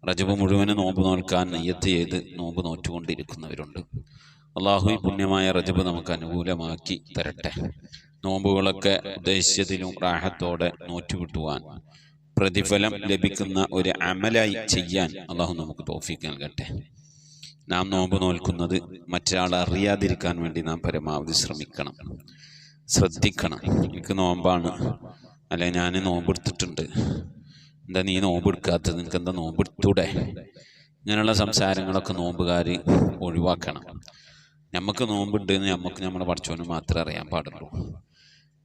റജബ് മുഴുവനും നോമ്പ് നോൽക്കാൻ നിയ്യത്ത് ചെയ്ത് നോമ്പ് നോറ്റുകൊണ്ടിരിക്കുന്നവരുണ്ട്. അള്ളാഹു ഈ പുണ്യമായ റജബ് നമുക്ക് അനുകൂലമാക്കി തരട്ടെ. നോമ്പുകളൊക്കെ ഉദ്ദേശിച്ചതിലും റാഹത്തോടെ നോറ്റുകിട്ടുവാൻ, പ്രതിഫലം ലഭിക്കുന്ന ഒരു അമലായി ചെയ്യാൻ അള്ളാഹു നമുക്ക് തൗഫീഖ് നൽകട്ടെ. നാം നോമ്പ് നോൽക്കുന്നത് മറ്റൊരാൾ അറിയാതിരിക്കാൻ വേണ്ടി നാം പരമാവധി ശ്രമിക്കണം, ശ്രദ്ധിക്കണം. എനിക്ക് നോമ്പാണ്, അല്ലെ ഞാൻ നോമ്പെടുത്തിട്ടുണ്ട്, എന്താ നീ നോമ്പെടുക്കാത്തത്, നിനക്ക് എന്താ നോമ്പെടുത്തൂടെ? ഇങ്ങനെയുള്ള സംസാരങ്ങളൊക്കെ നോമ്പുകാർ ഒഴിവാക്കണം. നമുക്ക് നോമ്പുണ്ടെന്ന് നമ്മുടെ പഠിച്ചവന് മാത്രമേ അറിയാൻ പാടുള്ളൂ.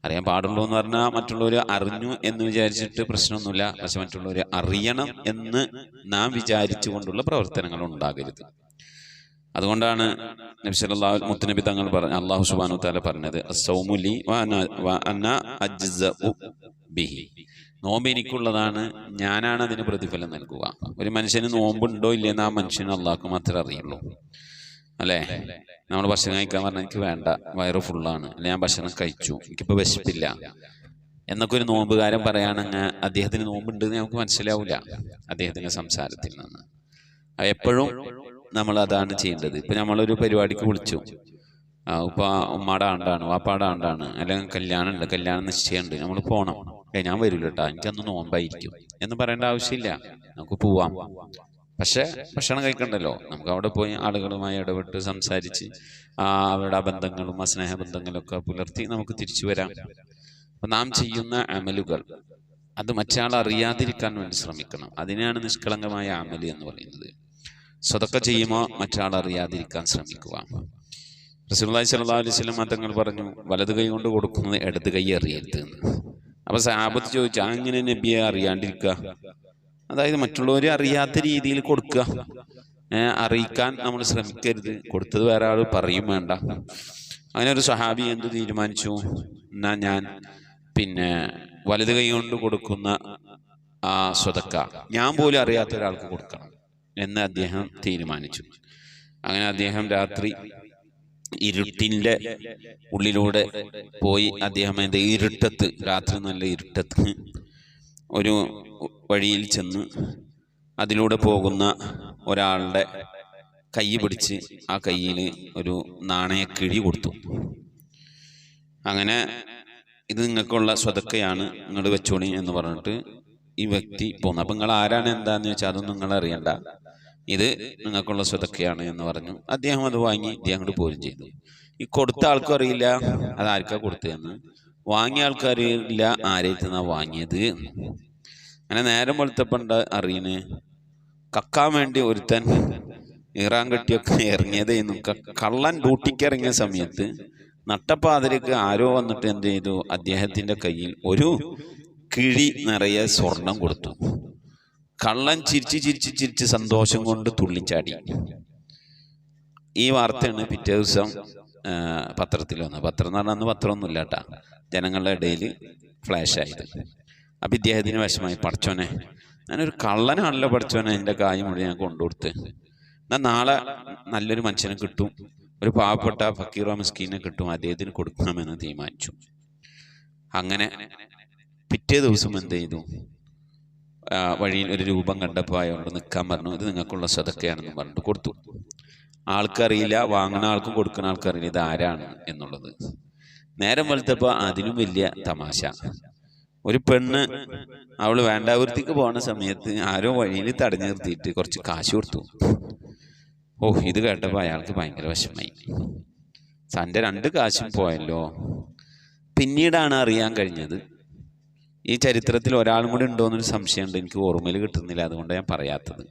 അറിയാൻ പാടുള്ളൂ എന്ന് പറഞ്ഞാൽ മറ്റുള്ളവർ അറിഞ്ഞു എന്ന് വിചാരിച്ചിട്ട് പ്രശ്നമൊന്നുമില്ല. പക്ഷെ മറ്റുള്ളവർ അറിയണം എന്ന് നാം വിചാരിച്ചു കൊണ്ടുള്ള പ്രവർത്തനങ്ങൾ ഉണ്ടാകരുത്. അതുകൊണ്ടാണ് നബി സല്ലല്ലാഹു മുത്തനബി തങ്ങൾ പറഞ്ഞ, അല്ലാഹു സുബ്ഹാനഹു വതആല പറഞ്ഞത്, അസ്സൗമു ലി വ അന അജ്സഉ ബിഹി. നോമ്പ് എനിക്കുള്ളതാണ്, ഞാനാണ് അതിന് പ്രതിഫലം നൽകുക. ഒരു മനുഷ്യന് നോമ്പുണ്ടോ ഇല്ലെന്ന് ആ മനുഷ്യന് അള്ളാഹ്ക്ക് മാത്രമേ അറിയുള്ളൂ. അല്ലേ? നമ്മൾ ഭക്ഷണം കഴിക്കാൻ പറഞ്ഞാൽ എനിക്ക് വേണ്ട, വയറ് ഫുള്ളാണ്, അല്ലെ ഞാൻ ഭക്ഷണം കഴിച്ചു, എനിക്കിപ്പോൾ വിശപ്പില്ല എന്നൊക്കെ ഒരു നോമ്പുകാരൻ പറയുകയാണെങ്കിൽ അദ്ദേഹത്തിന് നോമ്പുണ്ടെന്ന് നമുക്ക് മനസ്സിലാവില്ല അദ്ദേഹത്തിൻ്റെ സംസാരത്തിൽ നിന്ന്. എപ്പോഴും നമ്മൾ അതാണ് ചെയ്യേണ്ടത്. ഇപ്പം നമ്മളൊരു പരിപാടിക്ക് വിളിച്ചു, ഇപ്പോൾ ഉമ്മാടെ ആണ്ടാണ്, വാപ്പാടെ ആണ്ടാണ്, അല്ലെങ്കിൽ കല്യാണം ഉണ്ട്, കല്യാണം നിശ്ചയമുണ്ട്, നമ്മൾ പോകണം. ഞാൻ വരില്ല കേട്ടോ, എനിക്കന്ന് നോമ്പായിരിക്കും എന്ന് പറയേണ്ട ആവശ്യമില്ല, നമുക്ക് പോവാം. പക്ഷെ ഭക്ഷണം കഴിക്കണ്ടല്ലോ. നമുക്ക് അവിടെ പോയി ആളുകളുമായി ഇടപെട്ട് സംസാരിച്ച് അവരുടെ ബന്ധങ്ങളും സ്നേഹബന്ധങ്ങളൊക്കെ പുലർത്തി നമുക്ക് തിരിച്ചു വരാം. അപ്പം നാം ചെയ്യുന്ന അമലുകൾ അത് മറ്റയാൾ അറിയാതിരിക്കാൻ വേണ്ടി ശ്രമിക്കണം. അതിനെയാണ് നിഷ്കളങ്കമായ അമല് എന്ന് പറയുന്നത്. സ്വതക്ക ചെയ്യുമ്പോൾ മറ്റയാൾ അറിയാതിരിക്കാൻ ശ്രമിക്കുക. റസൂലുള്ളാഹി സ്വല്ലല്ലാഹു അലൈഹി വസല്ലം തങ്ങൾ പറഞ്ഞു, വലത് കൈ കൊണ്ട് കൊടുക്കുന്നത് ഇടത് കൈ അറിയരുത് എന്ന്. അപ്പോൾ സഹാബത്ത് ചോദിച്ചു, അങ്ങനെ നബിയെ അറിയാണ്ടിരിക്കുക? അതായത് മറ്റുള്ളവരെ അറിയാത്ത രീതിയിൽ കൊടുക്കുക, അറിയിക്കാൻ നമ്മൾ ശ്രമിക്കരുത്. കൊടുത്തത് വേറെ ആൾ പറയും വേണ്ട. അങ്ങനെ ഒരു സഹാബി എന്ത് തീരുമാനിച്ചു, എന്നാ ഞാൻ വലത് കൈ കൊണ്ട് കൊടുക്കുന്ന ആ സ്വതക്ക ഞാൻ പോലും അറിയാത്ത ഒരാൾക്ക് കൊടുക്കണം എന്ന് അദ്ദേഹം തീരുമാനിച്ചു. അങ്ങനെ അദ്ദേഹം രാത്രി ഇരുട്ടിൻ്റെ ഉള്ളിലൂടെ പോയി അദ്ദേഹം ഇരുട്ടത്ത്, രാത്രി നല്ല ഇരുട്ടത്ത് ഒരു വഴിയിൽ ചെന്ന് അതിലൂടെ പോകുന്ന ഒരാളുടെ കൈ പിടിച്ച് ആ കയ്യിൽ ഒരു നാണയക്കിഴി കൊടുത്തു. അങ്ങനെ ഇത് നിങ്ങൾക്കുള്ള സ്വതക്കയാണ്, നിങ്ങൾ വെച്ചോണി എന്ന് പറഞ്ഞിട്ട് ഈ വ്യക്തി പോന്നു. അപ്പം നിങ്ങൾ ആരാണ് എന്താന്ന് ചോദിച്ചാൽ അതൊന്നും നിങ്ങൾ അറിയണ്ട, ഇത് നിങ്ങൾക്കുള്ള സ്വതക്കയാണ് എന്ന് പറഞ്ഞു. അദ്ദേഹം അത് വാങ്ങി അദ്ദേഹം അങ്ങോട്ട് പോരും ചെയ്തു. ഈ കൊടുത്ത ആൾക്കും അറിയില്ല അതാർക്കാ കൊടുത്തതെന്ന്, വാങ്ങിയ ആൾക്കറിയില്ല ആരെടുത്തുനിന്നാ വാങ്ങിയത്. അങ്ങനെ നേരം വെളുത്തപ്പണ്ട് അറിയണ്, കക്കാൻ വേണ്ടി ഒരുത്തൻ ഈറാൻ കെട്ടിയൊക്കെ ഇറങ്ങിയതായിരുന്നു. കള്ളൻ ഡ്യൂട്ടിക്ക് ഇറങ്ങിയ സമയത്ത് നട്ടപ്പാതിലേക്ക് ആരോ വന്നിട്ട് എന്ത് ചെയ്തു, അദ്ദേഹത്തിൻ്റെ കയ്യിൽ ഒരു കിഴി നിറയെ സ്വർണം കൊടുത്തു. കള്ളൻ ചിരിച്ച് ചിരിച്ച് ചിരിച്ച് സന്തോഷം കൊണ്ട് തുള്ളിച്ചാടി. ഈ വാർത്തയാണ് പിറ്റേ ദിവസം പത്രത്തിൽ വന്നത്. പത്രം എന്ന് പറഞ്ഞാൽ അന്ന് പത്രമൊന്നുമില്ല കേട്ടാ, ജനങ്ങളുടെ ഇടയിൽ ഫ്ലാഷായത്. അപ്പം ഇദ്ദേഹത്തിന് വിഷമായി, പഠിച്ചോനെ ഞാനൊരു കള്ളനാണല്ലോ പഠിച്ചോനെ, എൻ്റെ കായ് മുഴുവൻ ഞാൻ കൊണ്ടുകൊടുത്ത്, എന്നാൽ നാളെ നല്ലൊരു മനുഷ്യനെ കിട്ടും, ഒരു പാവപ്പെട്ട ഫക്കീറോ മിസ്കീനെ കിട്ടും, അദ്ദേഹത്തിന് കൊടുക്കണമെന്ന് തീരുമാനിച്ചു. അങ്ങനെ പിറ്റേ ദിവസം എന്ത് ചെയ്തു, വഴിയിൽ ഒരു രൂപം കണ്ടപ്പോൾ അയാളോട് നിൽക്കാൻ പറഞ്ഞു, ഇത് നിങ്ങൾക്കുള്ള സ്വതക്കയാണെന്ന് പറഞ്ഞിട്ട് കൊടുത്തു. ആൾക്കറിയില്ല, വാങ്ങുന്ന ആൾക്കും കൊടുക്കുന്ന ആൾക്കറിയില്ല ഇത് ആരാണ് എന്നുള്ളത്. നേരം വെളുത്തപ്പോൾ അതിനും വലിയ തമാശ. ഒരു പെണ്ണ് അവൾ വേണ്ടാവൃത്തിക്ക് പോകുന്ന സമയത്ത് ആരോ വഴിയിൽ തടഞ്ഞു നിർത്തിയിട്ട് കുറച്ച് കാശ് കൊടുത്തു. ഇത് കേട്ടപ്പോൾ അയാൾക്ക് ഭയങ്കര വിഷമായി. തൻ്റെ 2 കാശും പോയല്ലോ. പിന്നീടാണ് അറിയാൻ കഴിഞ്ഞത്. ഈ ചരിത്രത്തിൽ ഒരാളും കൂടി ഉണ്ടോ എന്നൊരു സംശയമുണ്ട്, എനിക്ക് ഓർമ്മയിൽ കിട്ടുന്നില്ല, അതുകൊണ്ട് ഞാൻ പറയാത്തത്.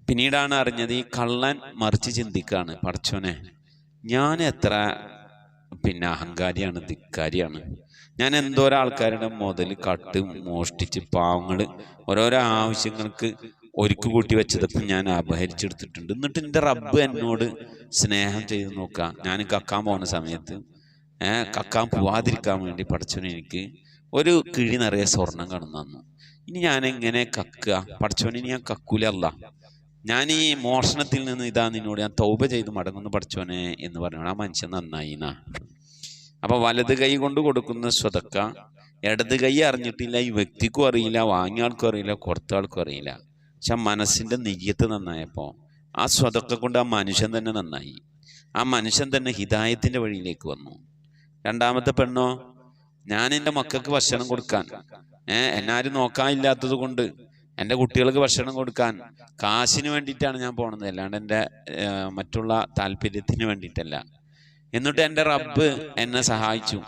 പിന്നീടാണ് അറിഞ്ഞത് ഈ കള്ളൻ മറിച്ച് ചിന്തിക്കാണ്, പഠിച്ചോനെ ഞാൻ എത്ര അഹങ്കാരിയാണ്, ധിക്കാരിയാണ്, ഞാൻ എന്തോരോ ആൾക്കാരുടെ മുതൽ കട്ട് മോഷ്ടിച്ച് പാവങ്ങൾ ഓരോരോ ആവശ്യങ്ങൾക്ക് ഒരുക്ക് കൂട്ടി വെച്ചതൊക്കെ ഞാൻ അപഹരിച്ചെടുത്തിട്ടുണ്ട്. എന്നിട്ട് എൻ്റെ റബ്ബ് എന്നോട് സ്നേഹം ചെയ്ത് നോക്കാം, ഞാൻ കക്കാൻ പോകുന്ന സമയത്ത് കക്കാൻ പോവാതിരിക്കാൻ വേണ്ടി പഠിച്ചോനെ എനിക്ക് ഒരു കിഴി നിറയെ സ്വർണം കാണുന്നു. ഇനി ഞാൻ എങ്ങനെ കക്കുക പഠിച്ചോനെ, ഇനി ഞാൻ കക്കൂലല്ല, ഞാൻ ഈ മോഷണത്തിൽ നിന്ന് ഇതാ നിന്നോട് ഞാൻ തൗബ ചെയ്ത് മടങ്ങുന്നു പഠിച്ചോനെ എന്ന് പറഞ്ഞു. ആ മനുഷ്യൻ നന്നായി എന്നാ. അപ്പൊ വലത് കൈ കൊണ്ട് കൊടുക്കുന്ന സ്വതക്ക ഇടത് കൈ അറിഞ്ഞിട്ടില്ല, ഈ വ്യക്തിക്കും അറിയില്ല, വാങ്ങിയ ആൾക്കും അറിയില്ല, കൊടുത്ത ആൾക്കും അറിയില്ല. പക്ഷെ മനസ്സിന്റെ നിയ്യത്ത് നന്നായപ്പോൾ ആ സ്വതക്ക കൊണ്ട് ആ മനുഷ്യൻ തന്നെ നന്നായി. ആ മനുഷ്യൻ തന്നെ ഹിദായത്തിന്റെ വഴിയിലേക്ക് വന്നു. രണ്ടാമത്തെ പെണ്ണോ, ഞാൻ എൻ്റെ മക്കൾക്ക് ഭക്ഷണം കൊടുക്കാൻ, എന്നാരും നോക്കാനില്ലാത്തത് കൊണ്ട് എൻ്റെ കുട്ടികൾക്ക് ഭക്ഷണം കൊടുക്കാൻ കാശിന് വേണ്ടിയിട്ടാണ് ഞാൻ പോണത്, അല്ലാണ്ട് എൻ്റെ മറ്റുള്ള താല്പര്യത്തിന് വേണ്ടിയിട്ടല്ല. എന്നിട്ട് എൻ്റെ റബ്ബ് എന്നെ സഹായിച്ചു,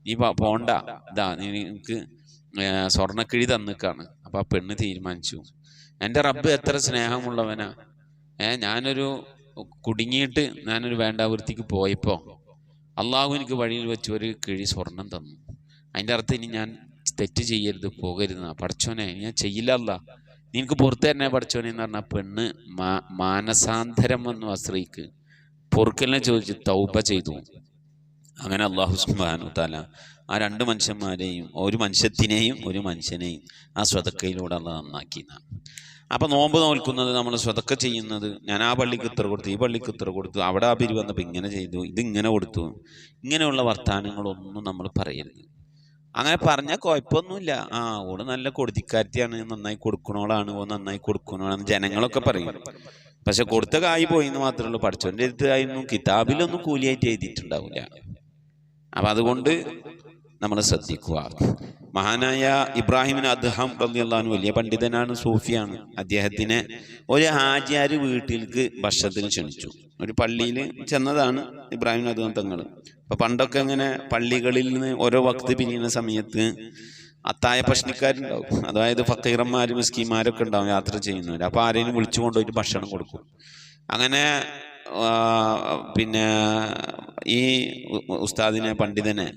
നീ പോണ്ട, ഇതാ നിനക്ക് സ്വർണ്ണക്കിഴി തന്നിക്കാണ്. അപ്പം ആ പെണ്ണ് തീരുമാനിച്ചു, എൻ്റെ റബ്ബ് എത്ര സ്നേഹമുള്ളവനാ, ഞാനൊരു കുടുങ്ങിയിട്ട് ഞാനൊരു വേണ്ടാവൃത്തിക്ക് പോയപ്പോൾ അള്ളാഹു എനിക്ക് വഴിയിൽ വെച്ച് ഒരു കിഴി സ്വർണം തന്നു. അതിൻ്റെ അർത്ഥം ഇനി ഞാൻ തെറ്റ് ചെയ്യരുത്, പോകരുത്, പഠിച്ചോനെ ഞാൻ ചെയ്യില്ല, അല്ല നിനക്ക് പുറത്ത് തന്നെ പഠിച്ചോനെ എന്ന് പറഞ്ഞാൽ പെണ്ണ് മാനസാന്തരം വന്നു ആ സ്ത്രീക്ക്, പൊറുക്കലിനെ ചോദിച്ച് തൗബ ചെയ്തു. അങ്ങനെ അള്ളാഹു സുബ്ഹാനഹു വ തആല ആ 2 മനുഷ്യന്മാരെയും ഒരു മനുഷ്യത്തിനെയും ഒരു മനുഷ്യനെയും ആ സ്വതക്കയിലൂടെ അള്ളാഹു നന്നാക്കിയെന്നാണ്. അപ്പം നോമ്പ് നോൽക്കുന്നത്, നമ്മൾ സ്വതക്ക ചെയ്യുന്നത്, ഞാൻ ആ പള്ളിക്ക് ഇത്ര കൊടുത്തു, ഈ പള്ളിക്ക് ഇത്ര കൊടുത്തു, അവിടെ ആ പിരിവ് വന്നപ്പോൾ ഇങ്ങനെ ചെയ്തു, ഇതിങ്ങനെ കൊടുത്തു, ഇങ്ങനെയുള്ള വർത്തമാനങ്ങളൊന്നും നമ്മൾ പറയരുത്. അങ്ങനെ പറഞ്ഞാൽ കുഴപ്പമൊന്നുമില്ല, ഓള് നല്ല കൊടുത്തിക്കാരത്തിയാണ്, നന്നായി കൊടുക്കണോളാണ്, നന്നായി കൊടുക്കണോളാണ് ജനങ്ങളൊക്കെ പറയും. പക്ഷെ കൊടുത്ത കായ് പോയി എന്ന് മാത്രമേ ഉള്ളൂ. പഠിച്ചവൻ്റെ അടുത്തായിരുന്നു കിതാബിലൊന്നും കൂലിയായിട്ട് എഴുതിയിട്ടുണ്ടാവില്ല. അപ്പം അതുകൊണ്ട് നമ്മൾ ശ്രദ്ധിക്കുക. മഹാനായ ഇബ്രാഹിമിന് അദ്ഹം റളിയല്ലാഹു അൻഹു വലിയ പണ്ഡിതനാണ്, സൂഫിയാണ്. അദ്ദേഹത്തിനെ ഒരു ഹാജിയാർ വീട്ടിലേക്ക് ഭക്ഷണത്തിന് ക്ഷണിച്ചു. ഒരു പള്ളിയിൽ ചെന്നതാണ് ഇബ്രാഹിം അദ്ഹം തങ്ങൾ. അപ്പം പണ്ടൊക്കെ ഇങ്ങനെ പള്ളികളിൽ നിന്ന് ഓരോ വക്ത് പിരിയുന്ന സമയത്ത് അത്തായ പ്രശ്നക്കാരുണ്ടാവും, അതായത് ഫക്കീറന്മാരും മിസ്കീന്മാരൊക്കെ ഉണ്ടാവും യാത്ര ചെയ്യുന്നവർ. അപ്പോൾ ആരെയും വിളിച്ചു കൊണ്ടുപോയിട്ട് ഭക്ഷണം കൊടുക്കും. അങ്ങനെ പിന്നെ ഈ ഉസ്താദിനെ, പണ്ഡിതനെ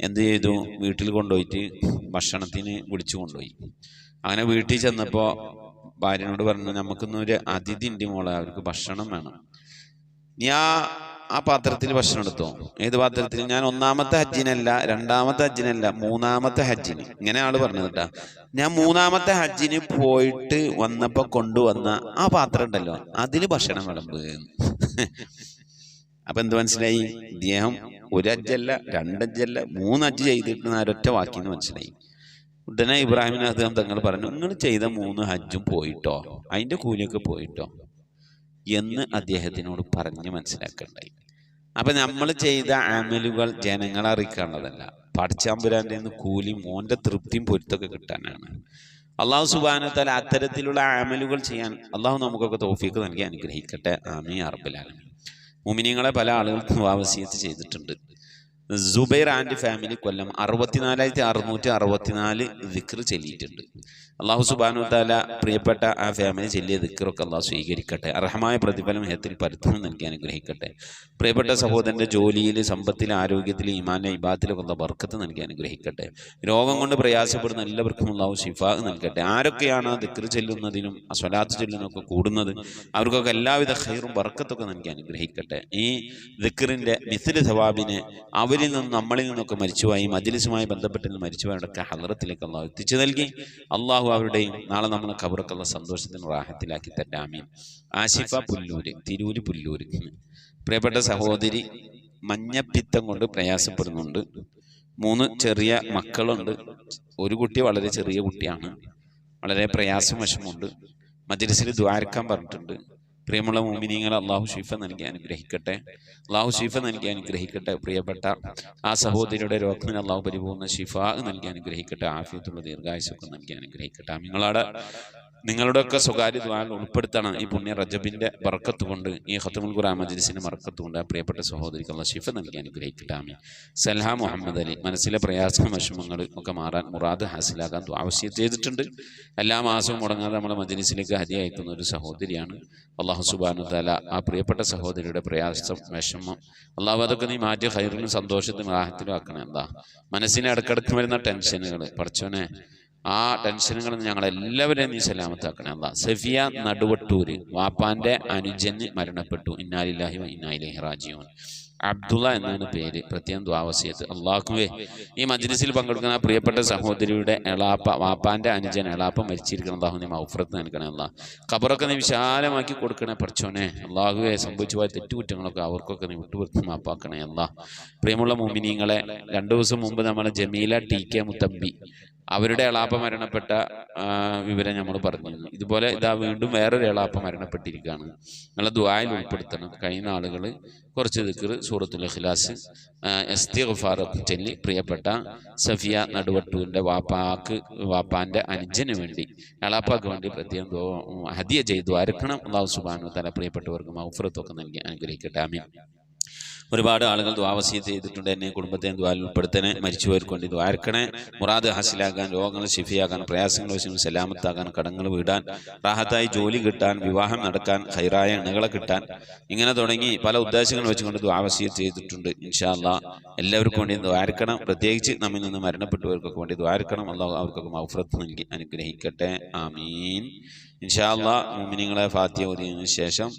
എന്ത് ചെയ്തു, വീട്ടിൽ കൊണ്ടുപോയിട്ട് ഭക്ഷണത്തിന് വിളിച്ചു കൊണ്ടുപോയി. അങ്ങനെ വീട്ടിൽ ചെന്നപ്പോൾ ഭാര്യനോട് പറഞ്ഞു, നമുക്കിന്നൊരു അതിഥി ഉണ്ട് മോളെ, അവർക്ക് ഭക്ഷണം വേണം. നീ ആ പാത്രത്തിൽ ഭക്ഷണം എടുത്തോ. ഏത് പാത്രത്തിൽ? ഞാൻ ഒന്നാമത്തെ ഹജ്ജിനല്ല, രണ്ടാമത്തെ ഹജ്ജിനല്ല, മൂന്നാമത്തെ ഹജ്ജിന്. ഇങ്ങനെ ആള് പറഞ്ഞത് കേട്ടാ. ഞാൻ മൂന്നാമത്തെ ഹജ്ജിന് പോയിട്ട് വന്നപ്പോൾ കൊണ്ടുവന്ന ആ പാത്രം ഉണ്ടല്ലോ, അതിന് ഭക്ഷണം വിളമ്പ്. അപ്പൊ എന്ത് മനസ്സിലായി? ഇദ്ദേഹം ഒരു ഹജ്ജല്ല, രണ്ടജ്ജല്ല, 3 ഹജ്ജ് ചെയ്തിട്ട് ഒരൊറ്റ വാക്കിന്ന് മനസ്സിലായി. ഉടനെ ഇബ്രാഹിമിന് അദ്ദേഹം തങ്ങൾ പറഞ്ഞു, നിങ്ങൾ ചെയ്ത 3 ഹജ്ജും പോയിട്ടോ, അതിന്റെ കൂലിയൊക്കെ പോയിട്ടോ എന്ന് അദ്ദേഹത്തിനോട് പറഞ്ഞ് മനസ്സിലാക്കണ്ടായി. അപ്പൊ നമ്മൾ ചെയ്ത അമലുകൾ ജനങ്ങളെ അറിയിക്കാനുള്ളതല്ല, പടച്ചമ്പുരാന്റെ കൂലിയും മോന്റെ തൃപ്തിയും പൊരുത്തൊക്കെ കിട്ടാനാണ്. അള്ളാഹു സുബ്ഹാനഹു വ തആല അത്തരത്തിലുള്ള അമലുകൾ ചെയ്യാൻ അള്ളാഹു നമുക്കൊക്കെ തൗഫീഖ് നൽകി അനുഗ്രഹിക്കട്ടെ. ആമീൻ യാ റബ്ബൽ ആലമീൻ. മുഅ്മിനീങ്ങളെ പല ആളുകൾക്കും വസിയത്ത് ചെയ്തിട്ടുണ്ട്. സുബൈർ ആൻഡ് ഫാമിലി കൊല്ലം 64,664 ദിക്ർ ചൊല്ലിയിട്ടുണ്ട്. അള്ളാഹു സുബ്ഹാനഹു വ തആല പ്രിയപ്പെട്ട ആ ഫാമിലി ചൊല്ലിയ ദിക്റൊക്കെ അള്ളാഹു സ്വീകരിക്കട്ടെ. അർഹമായ പ്രതിഫലം ഹേത്തിൽ പരത്തും നൽകി അനുഗ്രഹിക്കട്ടെ. പ്രിയപ്പെട്ട സഹോദരൻ്റെ ജോലിയിൽ, സമ്പത്തിൽ, ആരോഗ്യത്തിൽ, ഈമാനിലെ ഇബാദത്തിലൊക്കെ അള്ളാഹു ബർക്കത്ത് നൽകി അനുഗ്രഹിക്കട്ടെ. രോഗം കൊണ്ട് പ്രയാസപ്പെടുന്ന എല്ലാവർക്കും അള്ളാഹു ശിഫാ നൽകട്ടെ. ആരൊക്കെയാണ് ആ ദിക്ർ ചൊല്ലുന്നതിനും സ്വലാത്ത് ചൊല്ലുന്നതിനൊക്കെ കൂടുന്നത്, അവർക്കൊക്കെ എല്ലാവിധ ഖൈറും ബർക്കത്തൊക്കെ നൽകി അനുഗ്രഹിക്കട്ടെ. ഈ ദിക്റിൻ്റെ മിസ്ല് സവാബിനെ അവരിൽ നിന്നും നമ്മളിൽ നിന്നൊക്കെ മരിച്ചുപോയി മജ്ലിസുമായി ബന്ധപ്പെട്ട് മരിച്ചുപോയവരുടെ ഹളറത്തിലേക്ക് അള്ളാഹു എത്തിച്ചു നൽകി. അള്ളാഹു അവരുടെയും നാളെ നമ്മളെ ഖബറൊക്കെ സന്തോഷത്തിന് റാഹത്തിലാക്കി തരട്ടെ. ആമീൻ. ആശിഫ പുല്ലൂര്, തിരൂര് പുല്ലൂര്. പ്രിയപ്പെട്ട സഹോദരി മഞ്ഞപ്പിത്തം കൊണ്ട് പ്രയാസപ്പെടുന്നുണ്ട്. 3 ചെറിയ മക്കളുണ്ട്. ഒരു കുട്ടി വളരെ ചെറിയ കുട്ടിയാണ്, വളരെ പ്രയാസം വശമുണ്ട്. മജ്ലിസിൽ ദുആരക്കാൻ പറഞ്ഞിട്ടുണ്ട്. പ്രിയമുള്ള മുഅ്മിനീങ്ങളെ അള്ളാഹു ശിഫ നൽകി അനുഗ്രഹിക്കട്ടെ. അള്ളാഹു ശിഫ നൽകി അനുഗ്രഹിക്കട്ടെ. പ്രിയപ്പെട്ട ആ സഹോദരിയുടെ രോഗത്തിന് അള്ളാഹു പരിപൂർണ്ണ ശിഫ നൽകി അനുഗ്രഹിക്കട്ടെ. ആഫിയത്തുള്ള ദീർഘായുസ്സൊക്കെ നൽകി അനുഗ്രഹിക്കട്ടെ. നിങ്ങളുടെയൊക്കെ സ്വകാര്യ ദ്വാരം ഉൾപ്പെടുത്തണം. ഈ പുണ്യ റജബിന്റെ ബർക്കത്ത് കൊണ്ട്, ഈ ഖത്മുൽ ഖുർആൻ മജ്ലിസിന്റെ ബർക്കത്ത് കൊണ്ട് ആ പ്രിയപ്പെട്ട സഹോദരിക്ക് അള്ളാഹു ശിഫ നൽകി അനുഗ്രഹിക്കട്ടെ. ആമീൻ. സൽഹ മുഹമ്മദ് അലി മനസ്സിലെ പ്രയാസം വിഷമങ്ങൾ ഒക്കെ മാറാൻ, മുറാദ് ഹാസിലാക്കാൻ വസിയത്ത് ചെയ്തിട്ടുണ്ട്. എല്ലാ മാസവും മുടങ്ങാതെ നമ്മളെ മജ്ലിസിലേക്ക് ഹദിയ അയക്കുന്ന ഒരു സഹോദരിയാണ്. അള്ളാഹു സുബ്ഹാനഹു വ തആല ആ പ്രിയപ്പെട്ട സഹോദരിയുടെ പ്രയാസം, വിഷമം അള്ളാഹു അതൊക്കെ നീ മാറ്റി ഖൈറിലും സന്തോഷത്തിലും റാഹത്തിലും ആക്കണേ. എന്താ മനസ്സിനെ ഇടക്കിടക്ക് വരുന്ന ടെൻഷനുകൾ പടച്ചോനെ, ആ ടെൻഷനുകൾ ഞങ്ങളെല്ലാവരെയും നീ സലാമത്താക്കണേ. അല്ലാ. സഫിയ നടുവട്ടൂര്, വാപ്പാന്റെ അനുജന് മരണപ്പെട്ടു. ഇന്നാ ലില്ലാഹി വ ഇന്നാ ഇലൈഹി റാജിഊൻ. അബ്ദുള്ള എന്നാണ് പേര്. പ്രത്യേകം ദുആവസിയത്ത്. അള്ളാഹുവേ, ഈ മജ്ലിസിൽ പങ്കെടുക്കുന്ന പ്രിയപ്പെട്ട സഹോദരിയുടെ വാപ്പാന്റെ അനുജൻ എളാപ്പ മരിച്ചിരിക്കണം. അള്ളാഹു നീ മഗ്ഫിറത്ത് നൽകണേ. അല്ലാ. ഖബറൊക്കെ നീ വിശാലമാക്കി കൊടുക്കണേ പടച്ചോനെ. അള്ളാഹുവേ, സംഭവിച്ചു പോയ തെറ്റുകുറ്റങ്ങളൊക്കെ അവർക്കൊക്കെ നീ വിട്ടുപുറത്ത് മാപ്പാക്കണേ. അല്ലാ. പ്രിയമുള്ള മുഅ്മിനീങ്ങളെ, 2 ദിവസം മുമ്പ് നമ്മളെ ജമീല ടി.കെ. മുത്തമ്പി അവരുടെ എളാപ്പ മരണപ്പെട്ട വിവരം നമ്മൾ പറഞ്ഞിരുന്നു. ഇതുപോലെ ഇതാ വീണ്ടും വേറൊരു എളാപ്പ മരണപ്പെട്ടിരിക്കുകയാണ്. നിങ്ങളെ ദുആയിൽ ഉൾപ്പെടുത്തണം. കഴിയുന്ന ആളുകൾ കുറച്ച് ദിക്ർ, സൂറത്തുൽ ഇഖ്ലാസ്, ഇസ്തിഗ്ഫാർ ഒക്കെ ചൊല്ലി പ്രിയപ്പെട്ട സഫിയ നടുവട്ടൂരിൻ്റെ വാപ്പാന്റെ അനുജന് വേണ്ടി, എളാപ്പാക്ക് വേണ്ടി പ്രത്യേകം ഹദിയ ചെയ്തു അരക്കണം. അല്ലാഹു സുബ്ഹാനഹു വ തആല പ്രിയപ്പെട്ടവർക്ക് മഗ്ഫിറത്തൊക്കെ നൽകി അനുഗ്രഹിക്കട്ടെ. ആമീൻ. ഒരുപാട് ആളുകൾ ദുആവസിയത്ത് ചെയ്തിട്ടുണ്ട്. എന്നെ കുടുംബത്തെയും ദുആയിൽ ഉൾപ്പെടുത്തണേ. മരിച്ചുപോയവർക്ക് വേണ്ടി ദുആർക്കണേ. മുറാദ് ഹാസിലാക്കാൻ, രോഗങ്ങൾ ശിഫിയാക്കാൻ, പ്രയാസങ്ങൾ വശം സലാമത്താക്കാൻ, കടങ്ങൾ വീടാൻ, റാഹത്തായി ജോലി കിട്ടാൻ, വിവാഹം നടക്കാൻ, ഖൈറായ ഇണകളെ കിട്ടാൻ, ഇങ്ങനെ തുടങ്ങി പല ഉദ്ദേശങ്ങൾ വെച്ചുകൊണ്ട് ദുആവസിയത്ത് ചെയ്തിട്ടുണ്ട്. ഇൻഷാ അല്ലാഹ് എല്ലാവർക്കും വേണ്ടി ദുആർക്കണം. പ്രത്യേകിച്ച് നമ്മിൽ നിന്ന് മരണപ്പെട്ടവർക്കൊക്കെ വേണ്ടി ദുആർക്കണം. അല്ലാഹു അവർക്കൊക്കെ മഗ്ഫിറത്ത് നൽകി അനുഗ്രഹിക്കട്ടെ. ആമീൻ. ഇൻഷാ അല്ലാഹ് മുഅ്മിനീങ്ങളെ ഫാത്തിഹ ഓതിയതിനു ശേഷം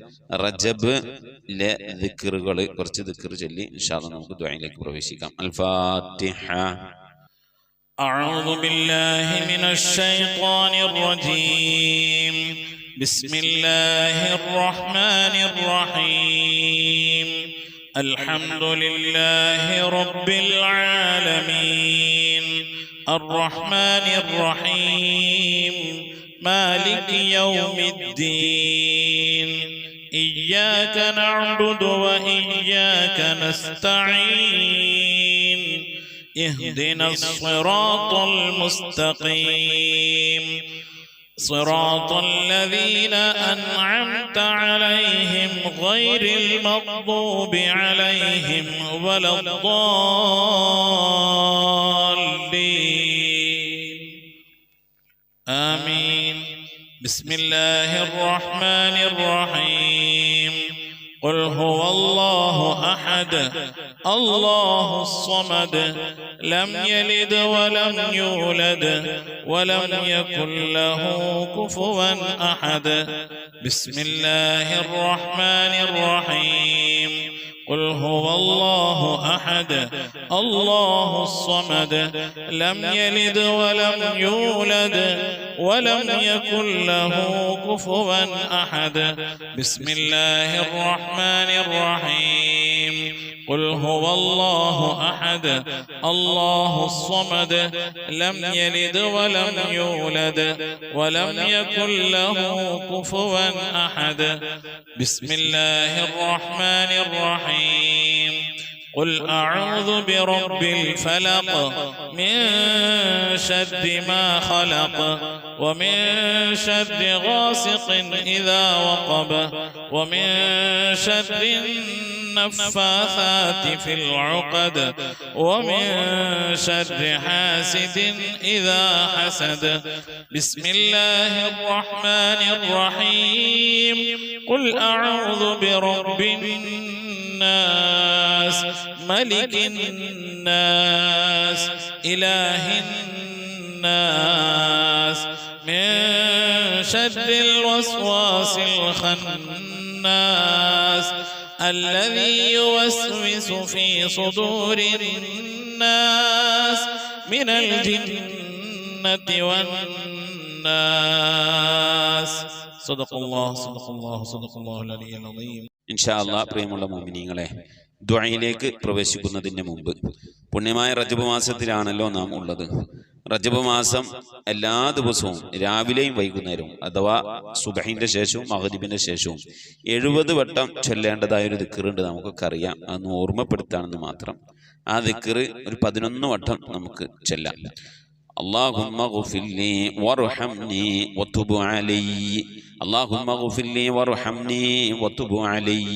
റജബിലെ ദിക്റുകൾ, കുറച്ച് ദിക്ർ ചൊല്ലി ഇൻഷാ അല്ലാഹ് നമുക്ക് ദുആയിലേക്ക് പ്രവേശിക്കാം. അൽ ഫാത്തിഹ. أعوذ بالله من الشيطان الرجيم. بسم الله الرحمن الرحيم. الحمد لله رب العالمين. الرحمن الرحيم. مالك يوم الدين. إياك نعبد وإياك نستعين اهدنا الصراط المستقيم صراط الذين أنعمت عليهم غير المغضوب عليهم ولا الضالين آمين. بسم الله الرحمن الرحيم. قل هو الله أحد الله الصمد لم يلد ولم يولد ولم يكن له كفوا أحد. بسم الله الرحمن الرحيم. قل هو الله أحد الله الصمد لم يلد ولم يولد ولم يكن له كفوا أحد. بسم الله الرحمن الرحيم. قل هو الله أحد الله الصمد لم يلد ولم يولد ولم يكن له كفوا أحد. بسم الله الرحمن الرحيم. قل أعوذ برب الفلق من شر ما خلق ومن شر غاسق إذا وقب ومن شر النفاثات في العقد ومن شر حاسد إذا حسد. بسم الله الرحمن الرحيم. قل أعوذ برب الناس ملك الناس إله الناس من شر الوسواس الخناس الذي يوسوس في صدور الناس من الجنة والناس. صدق الله صدق الله صدق الله العلي العظيم. ഇൻഷാ അല്ലാഹ് പ്രിയമുള്ള മുഅ്മിനീങ്ങളെ, ദുആയിലേക്ക് പ്രവേശിക്കുന്നതിന് മുമ്പ് പുണ്യമായ റജബ് മാസത്തിലാണല്ലോ നാം ഉള്ളത്. റജബ് മാസം എല്ലാ ദിവസവും രാവിലെയും വൈകുന്നേരവും അഥവാ സുബഹിന്റെ ശേഷവും മഗ്രിബിന്റെ ശേഷവും 70 വട്ടം ചൊല്ലേണ്ടതായ ഒരു ദിക്റുണ്ട്, നമുക്കൊക്കെ അറിയാം. അതൊന്ന് ഓർമ്മപ്പെടുത്താണെന്ന് മാത്രം. ആ ദിക്ർ ഒരു 11 വട്ടം നമുക്ക് ചൊല്ലാം. اللهم اغفر لي وارحمني وتب علي اللهم اغفر لي وارحمني وتب علي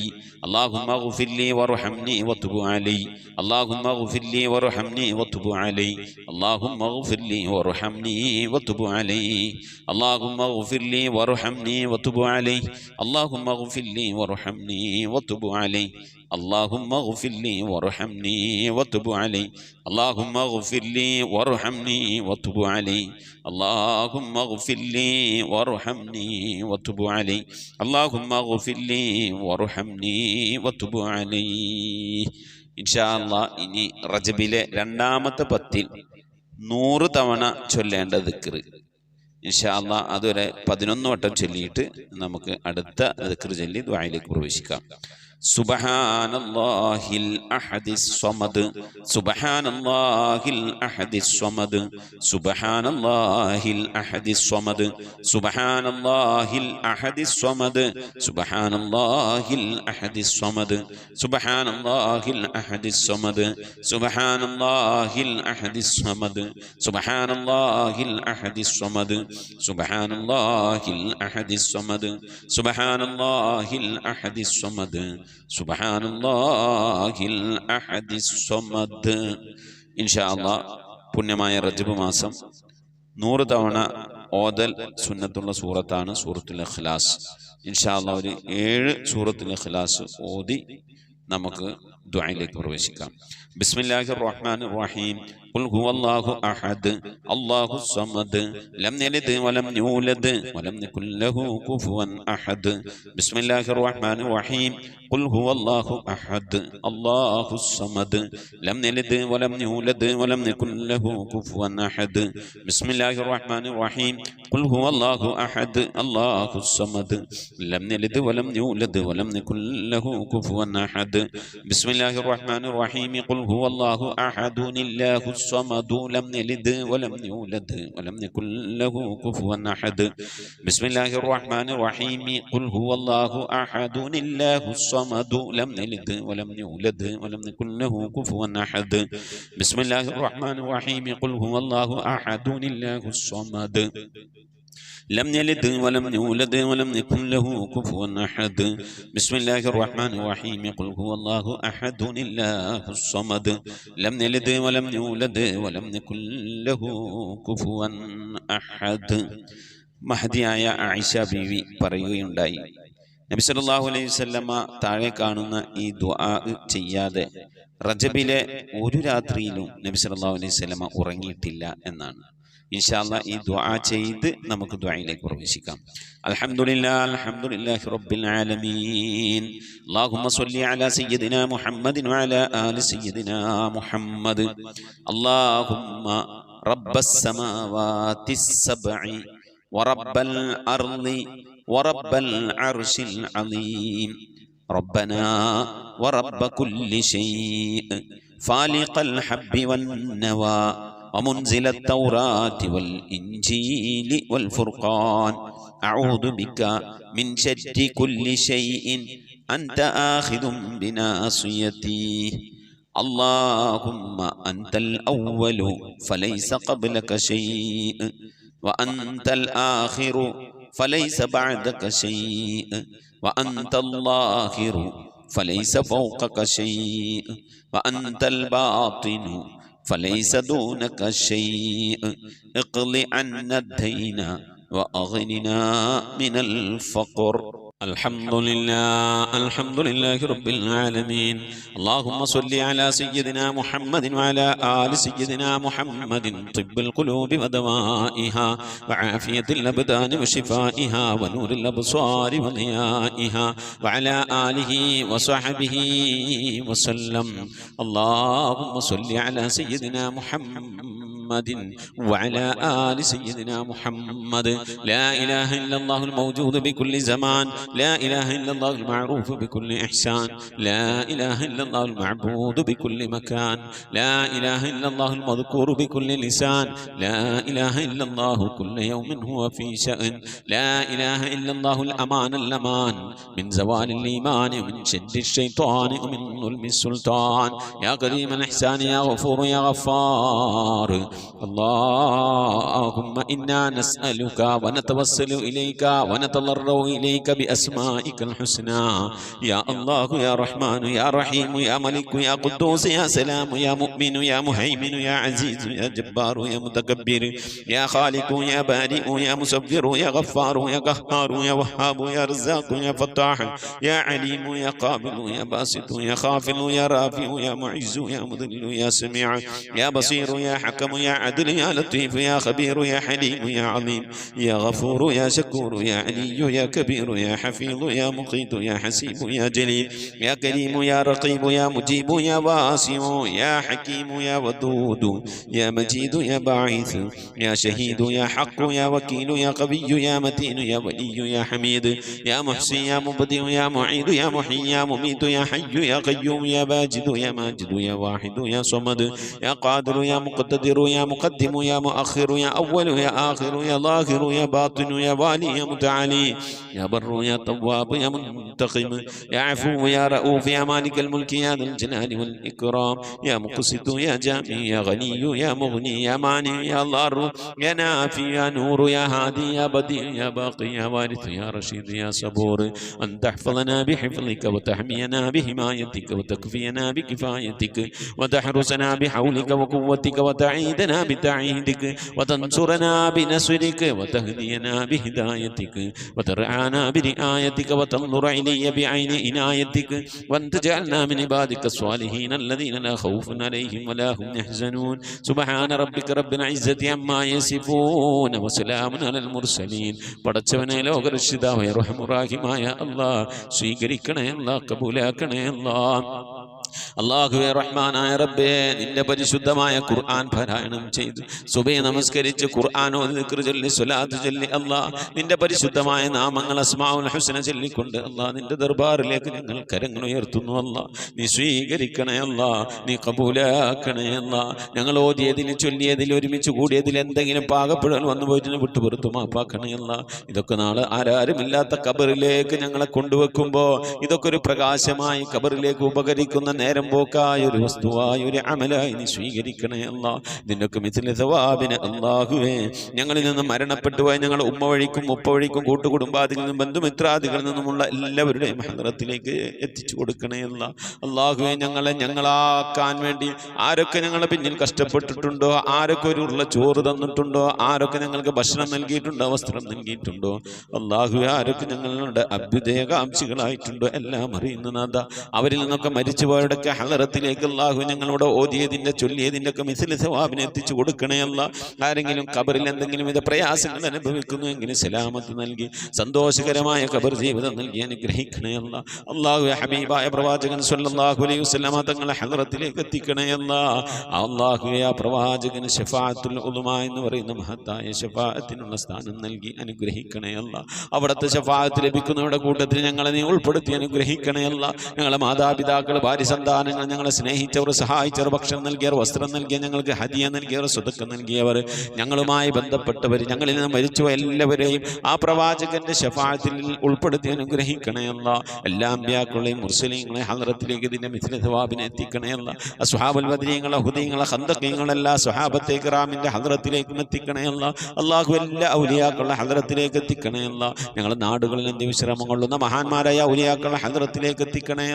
اللهم اغفر لي وارحمني وتب علي اللهم اغفر لي وارحمني وتب علي اللهم اغفر لي وارحمني وتب علي اللهم اغفر لي وارحمني وتب علي اللهم اغفر لي وارحمني وتب علي اللهم اغفر لي وارحمني وتب علي اللهم اغفر لي وارحمني وتب علي اللهم اغفر لي وارحمني وتب علي اللهم اغفر لي وارحمني وتب علي. ഇൻഷാ അല്ലാഹ് ഇനി റജബിലെ രണ്ടാമത്തെ പത്തിൽ 100 തവണ ചൊല്ലേണ്ട ദിക്ർ ഇൻഷാ അല്ലാഹ് അതൊരു 11 വട്ടം ചൊല്ലിയിട്ട് നമുക്ക് അടുത്ത ദിക്ർ ചൊല്ലി ദുആയിലേക്ക് പ്രവേശിക്കാം. سبحان الله الأحد الصمد سبحان الله الأحد الصمد سبحان الله الأحد الصمد سبحان الله الأحد الصمد سبحان الله الأحد الصمد سبحان الله الأحد الصمد سبحان الله الأحد الصمد سبحان الله الأحد الصمد سبحان الله الأحد الصمد سبحان الله الأحد الصمد സുബ്ഹാനല്ലാഹിൽ അഹദിസ് സ്വമദ്. ഇൻഷാ അല്ലാഹ് പുണ്യമായ റജബ് മാസം 100 തവണ ഓതൽ സുന്നത്തുള്ള സൂറത്താണ് സൂറത്തുൽ ഇഖ്ലാസ്. ഇൻഷാ അല്ലാഹ് ഒരു 7 സൂറത്തുൽ ഇഖ്ലാസ് ഓതി നമുക്ക് ദുആയിലേക്ക് പ്രവേശിക്കാം. ബിസ്മില്ലാഹിർ റഹ്മാനിർ റഹീം. ഖുൽ ഹുവല്ലാഹു അഹദ് അല്ലാഹുസ് സമദ് ലം യലിദ് വലം യൂലദ് വലം യകുൽ ലഹു കുഫുവൻ അഹദ്. ബിസ്മില്ലാഹിർ റഹ്മാനിർ റഹീം. ഖുൽ ഹുവല്ലാഹു അഹദ് അല്ലാഹുസ് സമദ് ലം യലിദ് വലം യൂലദ് വലം യകുൽ ലഹു കുഫുവൻ അഹദ്. ബിസ്മില്ലാഹിർ റഹ്മാനിർ റഹീം. ഖുൽ ഹുവല്ലാഹു അഹദ് അല്ലാഹുസ് സമദ് ലം യലിദ് വലം യൂലദ് വലം യകുൽ ലഹു കുഫുവൻ അഹദ്. ബിസ്മില്ലാഹിർ റഹ്മാനിർ റഹീം. ഖുൽ ഹുവല്ലാഹു അഹദുനില്ലാഹു الصمد لم يلد ولم يولد ولم يكن له كفوا أحد بسم الله الرحمن الرحيم قل هو الله أحد الله الصمد لم يلد ولم يولد ولم يكن له كفوا أحد بسم الله الرحمن الرحيم قل هو الله أحد الله الصمد لم يلد ولم يولد ولم يكن له كفوا أحد بسم الله الرحمن الرحيم قل هو الله أحد الله الصمد لم يلد ولم يولد ولم يكن له كفوا أحد മഹദിയായ ആയിഷ ബീവി പറയുകയുണ്ടായി, നബി സല്ലല്ലാഹു അലൈഹി വസല്ലമ താഴെ കാണുന്ന ഈ ദുആ ചെയ്യാതെ റജബിലെ ഒരു രാത്രിയിലും നബി സല്ലല്ലാഹു അലൈഹി വസല്ലമ ഉറങ്ങിയിട്ടില്ല എന്നാണ്. ഇൻഷാ അല്ലാഹ് ഈ ദുആ ചെയ്ത് നമുക്ക് ദുആയിലേക്ക് പ്രവേശിക്കാം. അൽഹംദുലില്ലാഹി റബ്ബിൽ ആലമീൻ. അല്ലാഹുമ്മ സ്വല്ലി അലാ സയ്യിദിനാ മുഹമ്മദിൻ വഅലാ ആലി സയ്യിദിനാ മുഹമ്മദ്. അല്ലാഹുമ്മ റബ്ബസ് സമാവാതിസ് സബ്ഇ വറബ്ബൽ അർളി വറബ്ബൽ അർശിൽ അളീം ربنا ورب كل شيء فالق الحب والنوى ومنزل التوراة والإنجيل والفرقان أعوذ بك من شر كل شيء أنت آخذ بناصيتي اللهم أنت الأول فليس قبلك شيء وأنت الآخر فليس بعدك شيء وأنت الظاهر فليس فوقك شيء وأنت الباطن فليس دونك شيء اقض عنا الدين وأغننا من الفقر. الحمد لله رب العالمين. اللهم صل على سيدنا محمد وعلى آل سيدنا محمد طب القلوب ودوائها وعافية الأبدان وشفائها ونور الأبصار وضيائها وعلى آله وصحبه وسلم. اللهم صل على سيدنا محمد وعلى آل سيدنا محمد. لا إله إلا الله الموجود بكل زمان، لا إله إلا الله المعروف بكل إحسان، لا إله إلا الله المعبود بكل مكان، لا إله إلا الله المذكور بكل لسان، لا إله إلا الله كل يوم هو في شأن، لا إله إلا الله الأمان الأمان من زوال الإيمان ومن شد الشيطان ومن ظلم السلطان. يا كريم الإحسان يا غفور يا غفار. اللهم إنا نسألك ونتوسل إليك ونتضرع إليك بأسمائك الحسنى. يا الله يا رحمن يا رحيم يا ملك يا قدوس يا سلام يا مؤمن يا مهيمن يا عزيز يا جبار يا متكبر يا خالق يا بارئ يا مصور يا غفار يا قهار يا وهاب يا رزاق يا فتاح يا عليم يا قابل يا باسط يا خافض يا رافع يا معز يا مذل يا سميع يا بصير يا حكم يا عدل يا لطيف يا خبير يا حليم يا عظيم يا غفور يا شكور يا علي يا كبير يا حفيظ يا مقيت يا حسيب يا جليل يا كريم يا رقيب يا مجيب يا واسع يا حكيم يا ودود يا مجيد يا باعث يا شهيد يا حق يا وكيل يا قوي يا متين يا ولي يا حميد يا محسن يا مبدع يا معيد يا محيي يا مميت يا حي يا قيوم يا باجد يا ماجد يا واحد يا صمد يا قادر يا مقتدر يا مقدم يا مؤخر يا أول يا آخر يا ظاهر يا باطن يا والي يا متعالي يا بر يا تواب يا منتقم يا عفو يا رؤوف يا مالك الملك يا ذا الجلال والإكرام يا مقسط يا جامع يا غني يا مغني يا مانع يا ضار يا نافي يا نور يا هادي يا بديع يا باقي يا وارث يا رشيد يا صبور. أن تحفظنا بحفظك وتحمينا بحمايتك وتكفينا بكفايتك وتحرسنا بحولك وقوتك وتعيدنا بتعيدك وتنصرنا بنصرك وتهدينا بهدايتك وترعانا برعايتك وتنظر إلي بعين عنايتك وأن تجعلنا من عبادك الصالحين الذين لا خوف عليهم ولا هم يحزنون. سبحان ربك رب العزة عما يصفون وسلام على المرسلين. പടച്ചവനെ ലോകരക്ഷിതാവായ റഹ്മാനായ അല്ലാഹ് സ്വീകരിക്കണേ അല്ലാഹ് കബൂലാക്കണേ അല്ലാഹ്. അല്ലാഹുവേ റഹ്മാനായ റബ്ബേ, നിന്റെ പരിശുദ്ധമായ ഖുർആൻ പാരായണം ചെയ്തു സുബഹി നമസ്കരിച്ച് ഖുർആൻ ഓതി ദിക്ർ ചൊല്ലി സ്വലാത്ത് ചൊല്ലി അല്ലാഹ് നിന്റെ പരിശുദ്ധമായ നാമങ്ങൾ അസ്മാഉൽ ഹുസ്ന ചൊല്ലിക്കൊണ്ട് അല്ലാഹ് നിന്റെ ദർബാറിലേക്ക് ഞങ്ങൾ കരങ്ങൾ ഉയർത്തുന്നു. അല്ലാഹ് നീ സ്വീകരിക്കണേ, അല്ലാഹ് നീ കബൂലാക്കണേ. അല്ലാഹ് ഞങ്ങൾ ഓതിയതിൽ ചൊല്ലിയതിൽ ഒരുമിച്ച് കൂടിയതിൽ എന്തെങ്കിലും പാകപ്പെടൽ വന്നു പോയിട്ട് വിട്ടുപുറത്തു മാപ്പാക്കണേ. അല്ലാഹ് ഇതൊക്കെ നാളെ ആരാരുമില്ലാത്ത ഖബറിലേക്ക് ഞങ്ങളെ കൊണ്ടുവെക്കുമ്പോൾ ഇതൊക്കെ ഒരു പ്രകാശമായി ഖബറിലേക്ക് ഉപകരിക്കുന്ന നേരം പോക്കായ ഒരു വസ്തുവായ ഒരു അമലായി നീ സ്വീകരിക്കണേ. അല്ലാഹ് നിന്നൊക്കെ മിഥില സവാബിന് അല്ലാഹുവേ, ഞങ്ങളിൽ നിന്ന് മരണപ്പെട്ടു പോയ ഞങ്ങൾ ഉമ്മ വഴിക്കും ഉപ്പ വഴിക്കും കൂട്ടുകുടുംബാദികളിൽ നിന്നും ബന്ധുമിത്രാദികളിൽ നിന്നുമുള്ള എല്ലാവരുടെയും ഹദ്റത്തിലേക്ക് എത്തിച്ചു കൊടുക്കണേ. അല്ലാഹുവേ, ഞങ്ങളാക്കാൻ വേണ്ടി ആരൊക്കെ ഞങ്ങളെ പിന്നിൽ കഷ്ടപ്പെട്ടിട്ടുണ്ടോ, ആരൊക്കെ ഒരു ഉള്ള ചോറ് തന്നിട്ടുണ്ടോ, ആരൊക്കെ ഞങ്ങൾക്ക് ഭക്ഷണം നൽകിയിട്ടുണ്ടോ, വസ്ത്രം നൽകിയിട്ടുണ്ടോ, അല്ലാഹുവേ ആരൊക്കെ ഞങ്ങളുടെ അഭ്യുദയകാംക്ഷികളായിട്ടുണ്ടോ എല്ലാം അറിയുന്ന നാഥ, അവരിൽ നിന്നൊക്കെ മരിച്ചുപോയവരുടെയൊക്കെ ഹളറത്തിലേക്ക് അല്ലാഹു ഞങ്ങളോട് ഓതിയതിൻ്റെ ചൊല്ലിയതിൻ്റെ ഒക്കെ മിസ്ലി സവാബിനെ എത്തിച്ചു കൊടുക്കണേ. അല്ലാ ആരെങ്കിലും ഖബറിൽ എന്തെങ്കിലും ഇത് പ്രയാസങ്ങൾ അനുഭവിക്കുന്നു എങ്കിൽ സലാമത്ത് നൽകി സന്തോഷകരമായ ഖബർ ജീവിതം നൽകി അനുഗ്രഹിക്കണേ. അല്ലാ അല്ലാഹു ഹബീബായ പ്രവാചകൻ സ്വല്ലല്ലാഹു അലൈഹി വസല്ലമ തങ്ങളെ ഹളറത്തിലേക്ക് എത്തിക്കണേ. അല്ലാഹു ആ പ്രവാചകന് ശഫാഅത്തുൽ ഉളുമ എന്ന് പറയുന്ന മഹത്തായ ശഫാഅത്തിനുള്ള സ്ഥാനം നൽകി അനുഗ്രഹിക്കണേ. അല്ലാ അവിടുത്തെ ശഫാഅത്ത് ലഭിക്കുന്നവരുടെ കൂട്ടത്തിൽ ഞങ്ങളെ നീ ഉൾപ്പെടുത്തി അനുഗ്രഹിക്കണേ. അല്ലാ ഞങ്ങളെ മാതാപിതാക്കൾ, ഭാര്യ, സന്താനങ്ങൾ, ഞങ്ങളെ സ്നേഹിച്ചവർ, സഹായിച്ചവർ, ഭക്ഷണം നൽകിയവർ, വസ്ത്രം നൽകിയവർ, ഞങ്ങൾക്ക് ഹദിയ നൽകിയവർ, സ്വതക്ക നൽകിയവർ, ഞങ്ങളുമായി ബന്ധപ്പെട്ടവർ, ഞങ്ങളിൽ നിന്ന് മരിച്ചുപോയ എല്ലാവരെയും ആ പ്രവാചകന്റെ ശഫാഅത്തിൽ ഉൾപ്പെടുത്തി അനുഗ്രഹിക്കണേ. അല്ലാഹ് എല്ലാ അമ്പിയാക്കളെയും മുർസലീങ്ങളെ ഹളറത്തിലേക്ക് ഇതിന്റെ മിഥില സവാബിനെ എത്തിക്കണേ. അല്ലാഹ് അസ്ഹാബുൽ ബദ്രീങ്ങളെ, ഹുദീങ്ങളെ, ഖന്ദഖീങ്ങളെല്ലാ സ്വഹാബത്തെ കിറാമിന്റെ ഹളറത്തിലേക്കും എത്തിക്കണേ. അല്ലാഹു എല്ലാ ഔലിയാക്കളുടെ ഹളറത്തിലേക്ക് എത്തിക്കണേ. ഞങ്ങളുടെ നാടുകളിൽ അന്ത്യവിശ്രമം കൊള്ളുന്ന മഹാന്മാരായ ഔലിയാക്കളുടെ ഹളറത്തിലേക്ക് എത്തിക്കണേ.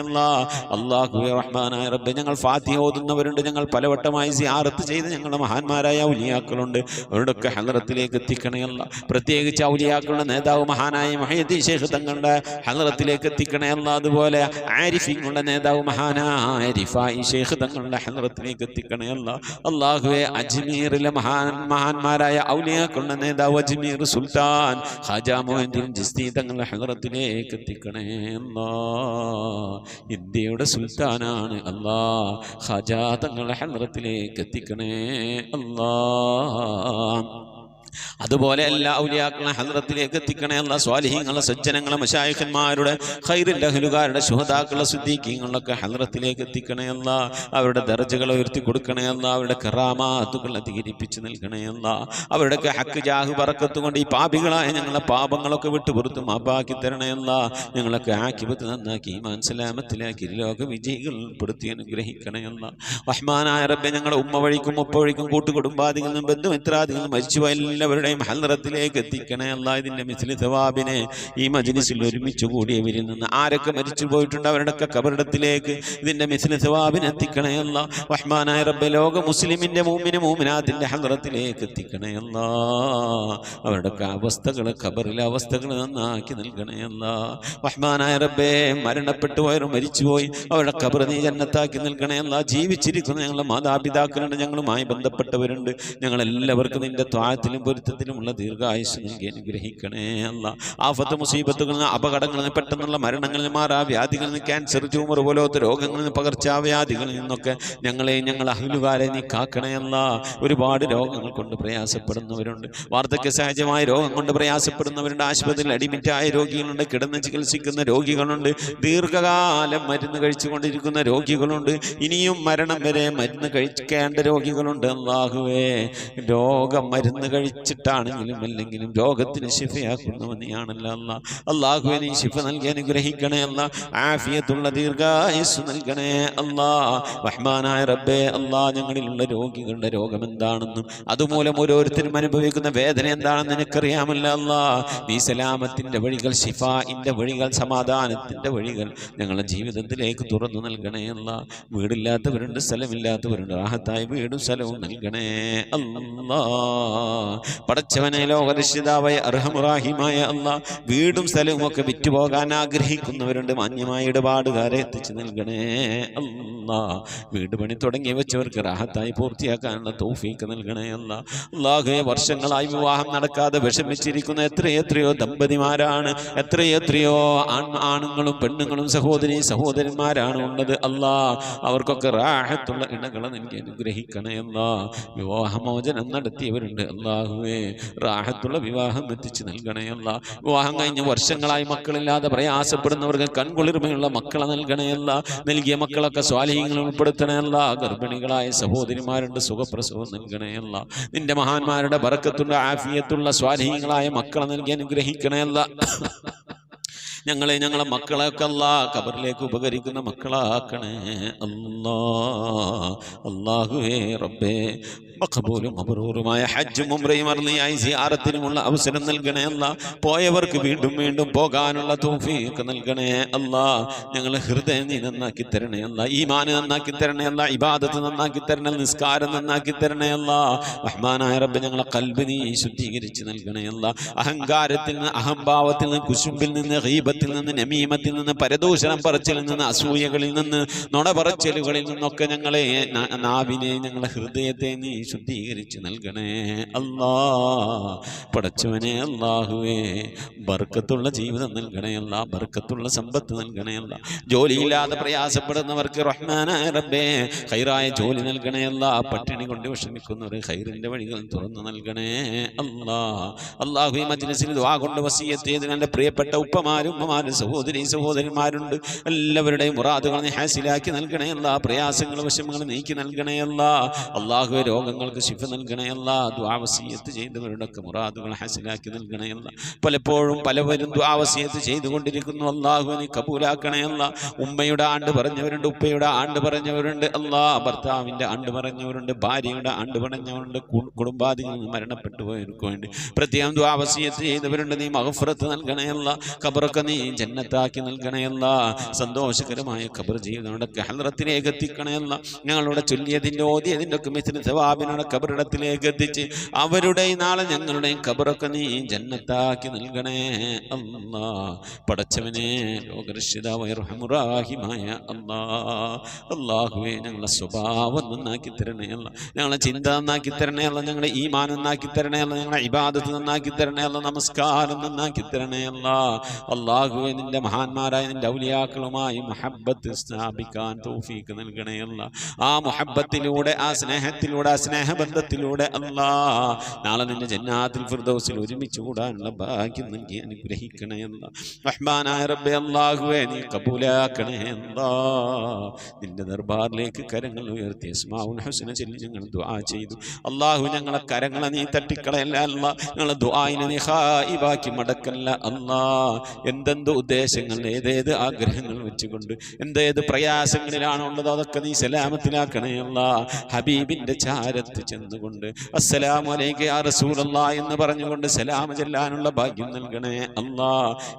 അല്ലാഹു റഹ്മാനായ റബ്ബേ, ഞങ്ങൾ ഫാത്തിഹ ഓതുന്നവരുണ്ട്, ഞങ്ങൾ പലവട്ടമായി സിയാറത്ത് ചെയ്ത് ഞങ്ങളുടെ മഹാന്മാരായ ഔലിയാക്കളുണ്ട്, അവരുടെയൊക്കെ ഹളറത്തിലേക്ക് എത്തിക്കണേ. പ്രത്യേകിച്ച് ഔലിയാക്കളുടെ നേതാവ് മഹാനായ മുഹയ്യിദ്ദീൻ ശൈഖ് തങ്ങളുടെ ഹളറത്തിലേക്ക് എത്തിക്കണേ. അതുപോലെ ആരിഫീങ്ങളുടെ നേതാവ് മഹാനായ റിഫായി ശൈഖ് തങ്ങളുടെ ഹളറത്തിലേക്ക് എത്തിക്കണേ. അല്ലാഹുവേ അജ്മീറിലെ മഹാന്മാരായ ഔലിയാക്കളുടെ നേതാവ് അജ്മീർ സുൽത്താൻ ഖാജാ മുഈനുദ്ദീൻ ചിശ്തി തങ്ങളുടെ ഹളറത്തിലേക്ക് എത്തിക്കണേ. ഇന്ത്യയുടെ സുൽത്താനാണ് അല്ലാഹ്, ഖാജാ തങ്ങളുടെ ഹളറത്തിലേക്ക് എത്തിക്കണേ. അല്ലാഹ് അതുപോലെ എല്ലാ ഔലിയാക്കളെ ഹദ്റത്തിലേക്ക് എത്തിക്കണേ. അല്ലാഹ് സ്വാലിഹീങ്ങളെ, സജ്ജനങ്ങളെ, മശായിഖന്മാരുടെ, ഖൈറിന്റെ അഹ്ലുകാരുടെ, ശുഹദാക്കളുടെ, സിദ്ദീഖീങ്ങളൊക്കെ ഹദ്റത്തിലേക്ക് എത്തിക്കണേ. അല്ലാഹ് അവരുടെ ദർജകളെ ഉയർത്തി കൊടുക്കണേ. അല്ലാഹ് അവരുടെ കറാമാത്തുകൾ അധികരിപ്പിച്ച് നൽകണേ. അല്ലാഹ് അവരുടെയൊക്കെ ഹക്ക് ജാഹ് ബറക്കത്ത് കൊണ്ട് ഈ പാപികളായ ഞങ്ങളെ പാപങ്ങളൊക്കെ വിട്ടുപുറത്ത് മാപ്പാക്കി തരണേ. അല്ലാഹ് ഞങ്ങളൊക്കെ ആക്കിബത്ത് നന്നാക്കി ഈമാൻ സലാമത്തിലാക്കി ലോക വിജയികൾ പെടുത്തി അനുഗ്രഹിക്കണേ. അല്ലാഹ് റഹ്മാനായ റബ്ബേ, ഞങ്ങളുടെ ഉമ്മ വഴിക്കും ഉപ്പ വഴിക്കും കൂട്ടുകുടുംബാദികളിൽ നിന്നും ബന്ധുമിത്രാദികളിൽ നിന്നും മരിച്ചുപോയ എല്ലാവരുടെയും ഹദ്റത്തിലേക്ക് എത്തിക്കണേ. അല്ലാഹ് ഇതിന്റെ മിസ്ലി സവാബിനെ ഈ മജ്ലിസിൽ ഒരുമിച്ച് കൂടിയവരിൽ നിന്ന് ആരൊക്കെ മരിച്ചു പോയിട്ടുണ്ട് അവരുടെയൊക്കെ ഖബറിടത്തിലേക്ക് ഇതിന്റെ മിസ്ലി സവാബിനെ എത്തിക്കണേ. അല്ലാഹ് റഹ്മാനായ റബ്ബേ, ലോക മുസ്ലിമിന്റെ മൂമിനെ മൂമിനാത്തിന്റെ ഹദ്റത്തിലേക്ക് എത്തിക്കണേ. അല്ലാഹ് അവരുടെയൊക്കെ അവസ്ഥകൾ, ഖബറിലെ അവസ്ഥകൾ നന്നാക്കി നൽകണേ. അല്ലാഹ് റഹ്മാനായ റബ്ബേ, മരണപ്പെട്ടു പോയവർ മരിച്ചുപോയി അവരുടെ ഖബർ നീ ജന്നത്താക്കി നൽകണേ. അല്ലാഹ് ജീവിച്ചിരിക്കുന്ന ഞങ്ങളുടെ മാതാപിതാക്കളുണ്ട്, ഞങ്ങളുമായി ബന്ധപ്പെട്ടവരുണ്ട്, ഞങ്ങളെല്ലാവർക്കും നിന്റെ ത്വാഅത്തിലും പൊരുത്തത്തിലുമുള്ള ദീർഘായുസ് നൽകി അനുഗ്രഹിക്കണേ. അല്ലാഹ് ആഫത്ത് മുസീബത്തുകളിൽ നിന്ന്, അപകടങ്ങളിൽ നിന്ന്, പെട്ടെന്നുള്ള മരണങ്ങളിൽ, മാറാവ്യാധികളിൽ നിന്ന്, ക്യാൻസർ, ട്യൂമർ പോലത്തെ രോഗങ്ങളിൽ നിന്ന്, പകർച്ചാവ്യാധികളിൽ നിന്നൊക്കെ ഞങ്ങളെയും ഞങ്ങൾ അഹ്ലുകാരെ നീ കാക്കണേ. അല്ലാഹ് ഒരുപാട് രോഗങ്ങൾ കൊണ്ട് പ്രയാസപ്പെടുന്നവരുണ്ട്, വാർദ്ധക്യ സഹജമായ രോഗം കൊണ്ട് പ്രയാസപ്പെടുന്നവരുണ്ട്, ആശുപത്രിയിൽ അഡ്മിറ്റായ രോഗികളുണ്ട്, കിടന്ന് ചികിത്സിക്കുന്ന രോഗികളുണ്ട്, ദീർഘകാലം മരുന്ന് കഴിച്ചുകൊണ്ടിരിക്കുന്ന രോഗികളുണ്ട്, ഇനിയും മരണം വരെ മരുന്ന് കഴിക്കേണ്ട രോഗികളുണ്ട്. അല്ലാഹുവേ, രോഗം മരുന്ന് കഴിച്ചിട്ടാണെങ്കിലും അല്ലെങ്കിലും രോഗത്തിന് ശിഫയാക്കുന്നവൻ നീയാണല്ലോ. അല്ലാഹ് അല്ലാഹുവേ, നീ ശിഫ നൽകി അനുഗ്രഹിക്കണേ. അല്ലാഹ് ആഫിയത്തുള്ള ദീർഘായുസ് നൽകണേ. അല്ലാഹ് റഹ്മാനായ റബ്ബേ, അല്ലാഹ് ഞങ്ങളിലുള്ള രോഗികളുടെ രോഗം എന്താണെന്നും അതുമൂലം ഓരോരുത്തരും അനുഭവിക്കുന്ന വേദന എന്താണെന്ന് നിനക്കറിയാമല്ലോ. അല്ലാഹ് നീ സലാമത്തിന്റെ വഴികൾ, ശിഫാഇന്റെ വഴികൾ, സമാധാനത്തിന്റെ വഴികൾ ഞങ്ങളുടെ ജീവിതത്തിലേക്ക് തുറന്നു നൽകണേ. അല്ലാഹ് വീടില്ലാത്തവരുണ്ട്, സ്ഥലമില്ലാത്തവരുണ്ട്, റാഹത്തായ വീടും സ്ഥലവും നൽകണേ. അല്ലാഹ് പടച്ചവനെ ലോകരക്ഷിതാവായ അർഹമുറാഹിമായ അല്ലാ, വീടും സ്ഥലവും ഒക്കെ വിറ്റുപോകാൻ ആഗ്രഹിക്കുന്നവരുണ്ട്, മാന്യമായ ഇടപാടുകാരെ എത്തിച്ചു നൽകണേ അല്ലാ. വീട് പണി തുടങ്ങി വെച്ചവർക്ക് റാഹത്തായി പൂർത്തിയാക്കാനുള്ള തൗഫീക്ക് നൽകണേ അല്ലാ. അല്ലാഹുവേ, വർഷങ്ങളായി വിവാഹം നടക്കാതെ വിഷമിച്ചിരിക്കുന്ന എത്രയെത്രയോ ദമ്പതിമാരാണ്, എത്രയെത്രയോ ആണുങ്ങളും പെണ്ണുങ്ങളും സഹോദരന്മാരാണ് ഉള്ളത് അല്ലാ. അവർക്കൊക്കെ റാഹത്തുള്ള ഇണകളെ നൽകി അനുഗ്രഹിക്കണേ അല്ലാ. വിവാഹമോചനം നടത്തിയവരുണ്ട് അല്ലാഹുവേ, റാഹത്തുള്ള വിവാഹം എത്തിച്ചു നൽകണേ അല്ലാ. വിവാഹം കഴിഞ്ഞ് വർഷങ്ങളായി മക്കളില്ലാതെ പ്രയാസപ്പെടുന്നവർക്ക് കൺകുളിർമയുള്ള മക്കളെ നൽകണേ അല്ലാ. നൽകിയ മക്കളൊക്കെ സ്വാലിഹീങ്ങൾ ഉൾപ്പെടുത്തണേ അല്ലാ. ഗർഭിണികളായ സഹോദരിമാരുണ്ട്, സുഖപ്രസവം നൽകണേ അല്ലാ. നിന്റെ മഹാന്മാരുടെ ബറക്കത്തുള്ള ആഫിയത്തുള്ള സ്വാലിഹീങ്ങളായ മക്കളെ നൽകി അനുഗ്രഹിക്കണേ അല്ലാ. ഞങ്ങളെ മക്കളൊക്കെ അല്ലാ ഖബറിലേക്ക് ഉപകരിക്കുന്ന മക്കളാക്കണേ അല്ലാ. അല്ലാഹുവേ റബ്ബേ, മഖബൂലും മബ്റൂറുമായ ഹജ്ജും ഉംറയും അർളിയായി സിയാറത്തിനുമുള്ള അവസരം നൽകണേ അല്ലാ. പോയവർക്ക് വീണ്ടും വീണ്ടും പോകാനുള്ള തൗഫീഖ് നൽകണേ അല്ലാ. ഞങ്ങളെ ഹൃദയം നീ നന്നാക്കി തരണേ അല്ലാ. ഈമാൻ നന്നാക്കി തരണേ അല്ലാ. ഇബാദത്ത് നന്നാക്കി തരണേ, നിസ്കാരം നന്നാക്കി തരണേ അല്ലാ. റഹ്മാനായ റബ്ബേ, ഞങ്ങളെ ഖൽബ് നീ ശുദ്ധീകരിച്ച് നൽകണേ അല്ലാ. അഹങ്കാരത്തിൽ നിന്ന്, അഹംഭാവത്തിൽ നിന്ന്, കുശുമ്പിൽ നിന്ന്, ഗീബത്തിൽ നിന്ന്, നമീമത്തിൽ നിന്ന്, പരദൂഷണം പറച്ചിലിൽ നിന്ന്, അസൂയകളിൽ നിന്ന്, നുണ പറച്ചിലുകളിൽ നിന്നൊക്കെ ഞങ്ങളെ നാവിനെ, ഞങ്ങളെ ഹൃദയത്തെ നീ ശുദ്ധീകരിച്ച് നൽകണേ അല്ലാ. പടച്ചവനെ അല്ലാഹുവേ, ബർക്കത്തുള്ള ജീവിതം നൽകണേ അല്ലാ. ബർക്കത്തുള്ള സമ്പത്ത് നൽകണേ അല്ലാ. ജോലിയില്ലാതെ പ്രയാസപ്പെടുന്നവർക്ക് റഹ്മാനായ റബ്ബേ ഖൈറായ ജോലി നൽകണേ അല്ലാ. പട്ടിണി കൊണ്ട് വിഷമിക്കുന്നവർ ഖൈറിന്റെ വഴികൾ തുറന്നു നൽകണേ അല്ലാ. അല്ലാഹു, ഈ മജ്ലിസിൽ ദുആ കൊണ്ട് വസിയത്ത് ചെയ്ത് എൻ്റെ പ്രിയപ്പെട്ട ഉപ്പമാരും ഉമ്മമാരും സഹോദരന്മാരുണ്ട്, എല്ലാവരുടെയും മുറാദുകൾ നീ ഹാസിലാക്കി നൽകണേ അല്ലാ. പ്രയാസങ്ങൾ വിഷമങ്ങൾ നീക്കി നൽകണേ അല്ലാ. അല്ലാഹുവേ, രോഗങ്ങൾക്ക് ശിഫ നൽകണേ അല്ലാ. ദുആ വസിയത്ത് ചെയ്തവരുടെയൊക്കെ മുറാദുകൾ ഹാസിലാക്കി നൽകണേ അല്ലാ. പലപ്പോഴും പലവരും ദുആ വസിയത്ത് ചെയ്തുകൊണ്ടിരിക്കുന്നു, അല്ലാഹു നീ കബൂലാക്കണേ അല്ലാ. ഉമ്മയുടെ ആണ്ട് പറഞ്ഞവരുണ്ട്, ഉപ്പയുടെ ആണ്ട് പറഞ്ഞവരുണ്ട് അല്ലാ. ഭർത്താവിൻ്റെ ആണ്ട് പറഞ്ഞവരുണ്ട്, ഭാര്യയുടെ ആണ്ട് പറഞ്ഞവരുണ്ട്, കുടുംബാദികളിൽ നിന്ന് മരണപ്പെട്ടു പോയവർക്ക് വേണ്ടി പ്രത്യേകം ദുആ വസിയത്ത് ചെയ്തവരുണ്ട്. നീ മഗ്ഫിറത്ത് നൽകണേ അല്ലാ. ഖബറൊക്കെ നീ ജന്നത്താക്കി നൽകണേ അല്ലാ. സന്തോഷകരമായ ഖബർ ജീവിതങ്ങളൊക്കെ ഹദ്റത്തിലേക്ക് എത്തിക്കണേ അല്ലാ. ഞങ്ങളുടെ ചൊല്ലിയതിൻ്റെ ഓതിയതിൻ്റെ ഒക്കെ മിസ്ലി സവാബിനോടെ ഖബറിടത്തിലേക്ക് എത്തിച്ച് അവരുടെ നാളെ ഞങ്ങളുടെയും ഖബറൊക്കെ നീ ജന്നത്താക്കി നൽകണേ അല്ലാ. പടച്ചവനെ, ലോകരക്ഷിതാവായ റഹ്മാനായ അല്ലാ, അല്ലാഹുവേ, ഞങ്ങളുടെ സ്വഭാവം നന്നാക്കി തരണേ അല്ലാ. ഞങ്ങളെ ചിന്ത നന്നാക്കി തരണേ അല്ലാ. ഞങ്ങളുടെ ഈമാൻ നന്നാക്കി തരണേ അല്ലാ. ഞങ്ങളുടെ ഇബാദത്ത് നന്നാക്കി തരണേ അല്ലാ. നമസ്കാരം നന്നാക്കി തരണേ അല്ലാ. അല്ലാഹുവേ, നിന്റെ മഹാന്മാരായ നിന്റെ ഔലിയാക്കളുമായി മുഹബ്ബത്ത് സ്ഥാപിക്കാൻ തൗഫീഖ് നൽകണേ അല്ലാ. ആ മുഹബ്ബത്തിലൂടെ, ആ സ്നേഹത്തിലൂടെ, ആ സ്നേഹബന്ധത്തിലൂടെ അല്ലാ നാളെ നിന്റെ ജന്നാത്തുൽ ഫിർദൗസിൽ ഒരുമിച്ച് കൂടാനുള്ള ഭാഗ്യം നൽകി അനുഗ്രഹിക്കണേ അല്ലാ. റഹ്മാനായ റബ്ബേ അല്ലാഹുവേ, നീ കബൂലാക്കണേ അല്ലാ. നിന്റെ ദർബാറിലേക്ക് കരങ്ങൾ ഉയർത്തി അസ്മാഉൽ ഹുസ്ന ചൊല്ലി ഞങ്ങൾ ദുആ ചെയ്തു. അല്ലാഹു, ഞങ്ങളെ കരങ്ങളെ നീ തട്ടിക്കളയല്ല അല്ലാ. ഞങ്ങളെ ദുആയിനെ നീ ഖായിബാക്കി മടക്കല്ല അല്ലാ. എന്തെന്ത് ഉദ്ദേശങ്ങൾ, ഏതേത് ആഗ്രഹങ്ങൾ വെച്ചുകൊണ്ട് എന്തേത് പ്രയാസങ്ങളിലാണുള്ളത് അതൊക്കെ നീ സലാമത്തിലാക്കണേ അല്ലാ. ഹബീബിന്റെ ചാരത്ത് ചെന്നുകൊണ്ട് അസ്സലാമു അലൈക യാ റസൂലല്ലാഹ് എന്ന് പറഞ്ഞുകൊണ്ട് സലാം ചെല്ലാനുള്ള ഭാഗ്യം നൽകണേ അല്ലാ.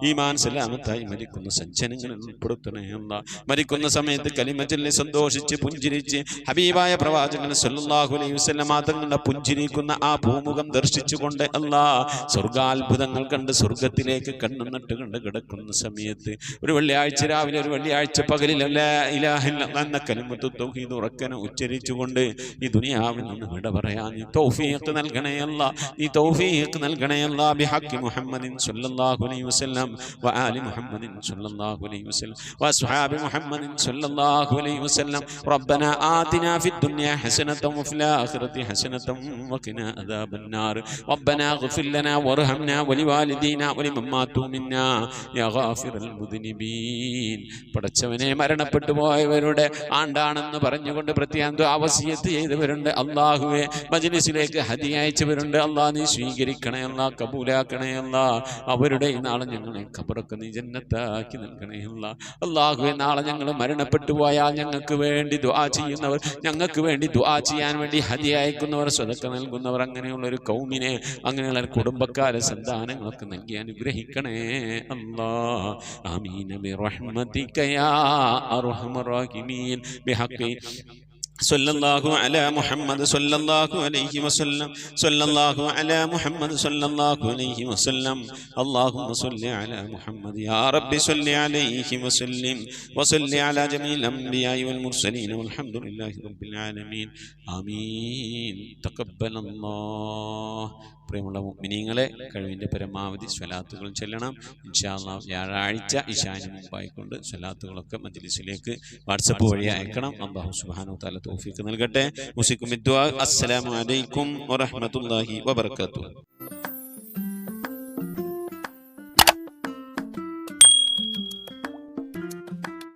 ഈമാൻ സലാമത്തായി മരിക്കുന്ന സജ്ജനങ്ങളിൽ ഉൾപ്പെടുത്തണേ അല്ലാ. മരിക്കുന്ന സമയത്ത് കലിമ ചൊല്ലി സന്തോഷിച്ച് പുഞ്ചിരിച്ച് ഹബീബായ പ്രവാചകൻ സല്ലല്ലാഹു അലൈഹി വസല്ലം തങ്ങളുടെ പുഞ്ചിരിക്കുന്ന ആ ഭൂമുഖം ദർശിച്ചുകൊണ്ട് അല്ലാ സ്വർഗാത്ഭുതങ്ങൾ കണ്ട് സ്വർഗത്തിലേക്ക് കണ്ണുനട്ട് കണ്ട് കിടക്കുന്ന സമയത്ത് ഒരു വെള്ളിയാഴ്ച രാവിലെ, ഒരു വെള്ളിയാഴ്ച പകലിൽ ലാ ഇലാഹ ഇല്ലല്ലാഹ് എന്ന കലിമത്തു തൗഹീദ് ഉറക്കനെ ഉച്ചരിച്ചുകൊണ്ട് ഈ ദുനിയാവിൽ നിന്ന് വിട പറയാൻ നീ തൗഫീഖ് നൽകണേ അല്ലാ. നീ തൗഫീഖ് നൽകണേ അല്ലാ. ബിഹഖി മുഹമ്മദിൻ സല്ലല്ലാഹു അലൈഹി വസല്ലം വ ആലി മുഹമ്മദിൻ സല്ലല്ലാഹു അലൈഹി വസല്ലം വ അസ്ഹാബി മുഹമ്മദിൻ സല്ലല്ലാഹു അലൈഹി വസല്ലം. റബ്ബനാ ആതിനാ ഫിദ് ദുനിയാ ഹസനതൻ വഫിൽ ആഖിറതി ഹസനതൻ വഖിനാ അദാബൻ നാർ. റബ്ബനാ ഇഗ്ഫിർ ലനാ വർഹംനാ വലിവാലിദീനാ വലിമൻ മാതു മിന്നാ യാ ഗാഫിറൽ മുദ്നിബീൻ. പടച്ചവനെ, മരണപ്പെട്ടു പോയവരുടെ ആണ്ടാണെന്ന് പറഞ്ഞുകൊണ്ട് പ്രത്യേകം വസിയത്ത് ചെയ്തവരുണ്ട് അല്ലാഹുവേ. മജ്ലിസിലേക്ക് ഹദിയ അയച്ചവരുണ്ട് അല്ലാ, നീ സ്വീകരിക്കണേ അല്ലാ, കബൂലാക്കണേ അല്ലാ. അവരുടെ ഈ നാളെ ഞങ്ങളെ ഖബറൊക്കെ നീ ജന്നത്താക്കി നൽകണേ അല്ലാ. അല്ലാഹുവേ, നാളെ ഞങ്ങൾ മരണപ്പെട്ടു പോയാൽ ഞങ്ങൾക്ക് വേണ്ടി ദുആ ചെയ്യുന്നവർ, ഞങ്ങൾക്ക് വേണ്ടി ദുആ ചെയ്യാൻ വേണ്ടി ഹദിയ അയക്കുന്നവർ, സ്വതക്ക നൽകുന്നവർ, അങ്ങനെയുള്ളൊരു കൗമിനെ, അങ്ങനെയുള്ള കുടുംബക്കാരെ, സന്താനങ്ങളൊക്കെ നൽകി അനുഗ്രഹിക്കണേ അല്ലാ. ആമീൻ ബിറഹ്മതിക യാ അർഹമർ റഹീമീൻ ബിഹഖി സല്ലല്ലാഹു അലാ മുഹമ്മദ് സല്ലല്ലാഹു അലൈഹി വസല്ലം സല്ലല്ലാഹു അലാ മുഹമ്മദ് സല്ലല്ലാഹു അലൈഹി വസല്ലം അല്ലാഹുമ്മ സ്വല്ലി അലാ മുഹമ്മദ് യാ റബ്ബി സ്വല്ലി അലൈഹി വസല്ലിം വസല്ലി അലാ ജമീൽ അംബിയാഇ വൽ മുർസലീൻ വൽഹംദുലില്ലാഹി റബ്ബിൽ ആലമീൻ ആമീൻ തഖബ്ബലല്ലാഹ്. പ്രിയമുള്ള മുഅ്മിനീങ്ങളെ, കഴിവിൻ്റെ പരമാവധി സ്വലാത്തുകൾ ചെല്ലണം. ഇൻഷാ അല്ലാഹ് വ്യാഴാഴ്ച ഇശാന് മുമ്പായിക്കൊണ്ട് സ്വലാത്തുകളൊക്കെ മജ്ലിസിലേക്ക് വാട്സപ്പ് വഴി അയക്കണം. അല്ലാഹു സുബ്ഹാനഹു വ തആല തൗഫീഖ് നൽകട്ടെ. മുസിക്കും ബിദ്ദുആ. അസ്സലാമു അലൈക്കും വറഹ്മത്തുള്ളാഹി വബറകാതുഹു.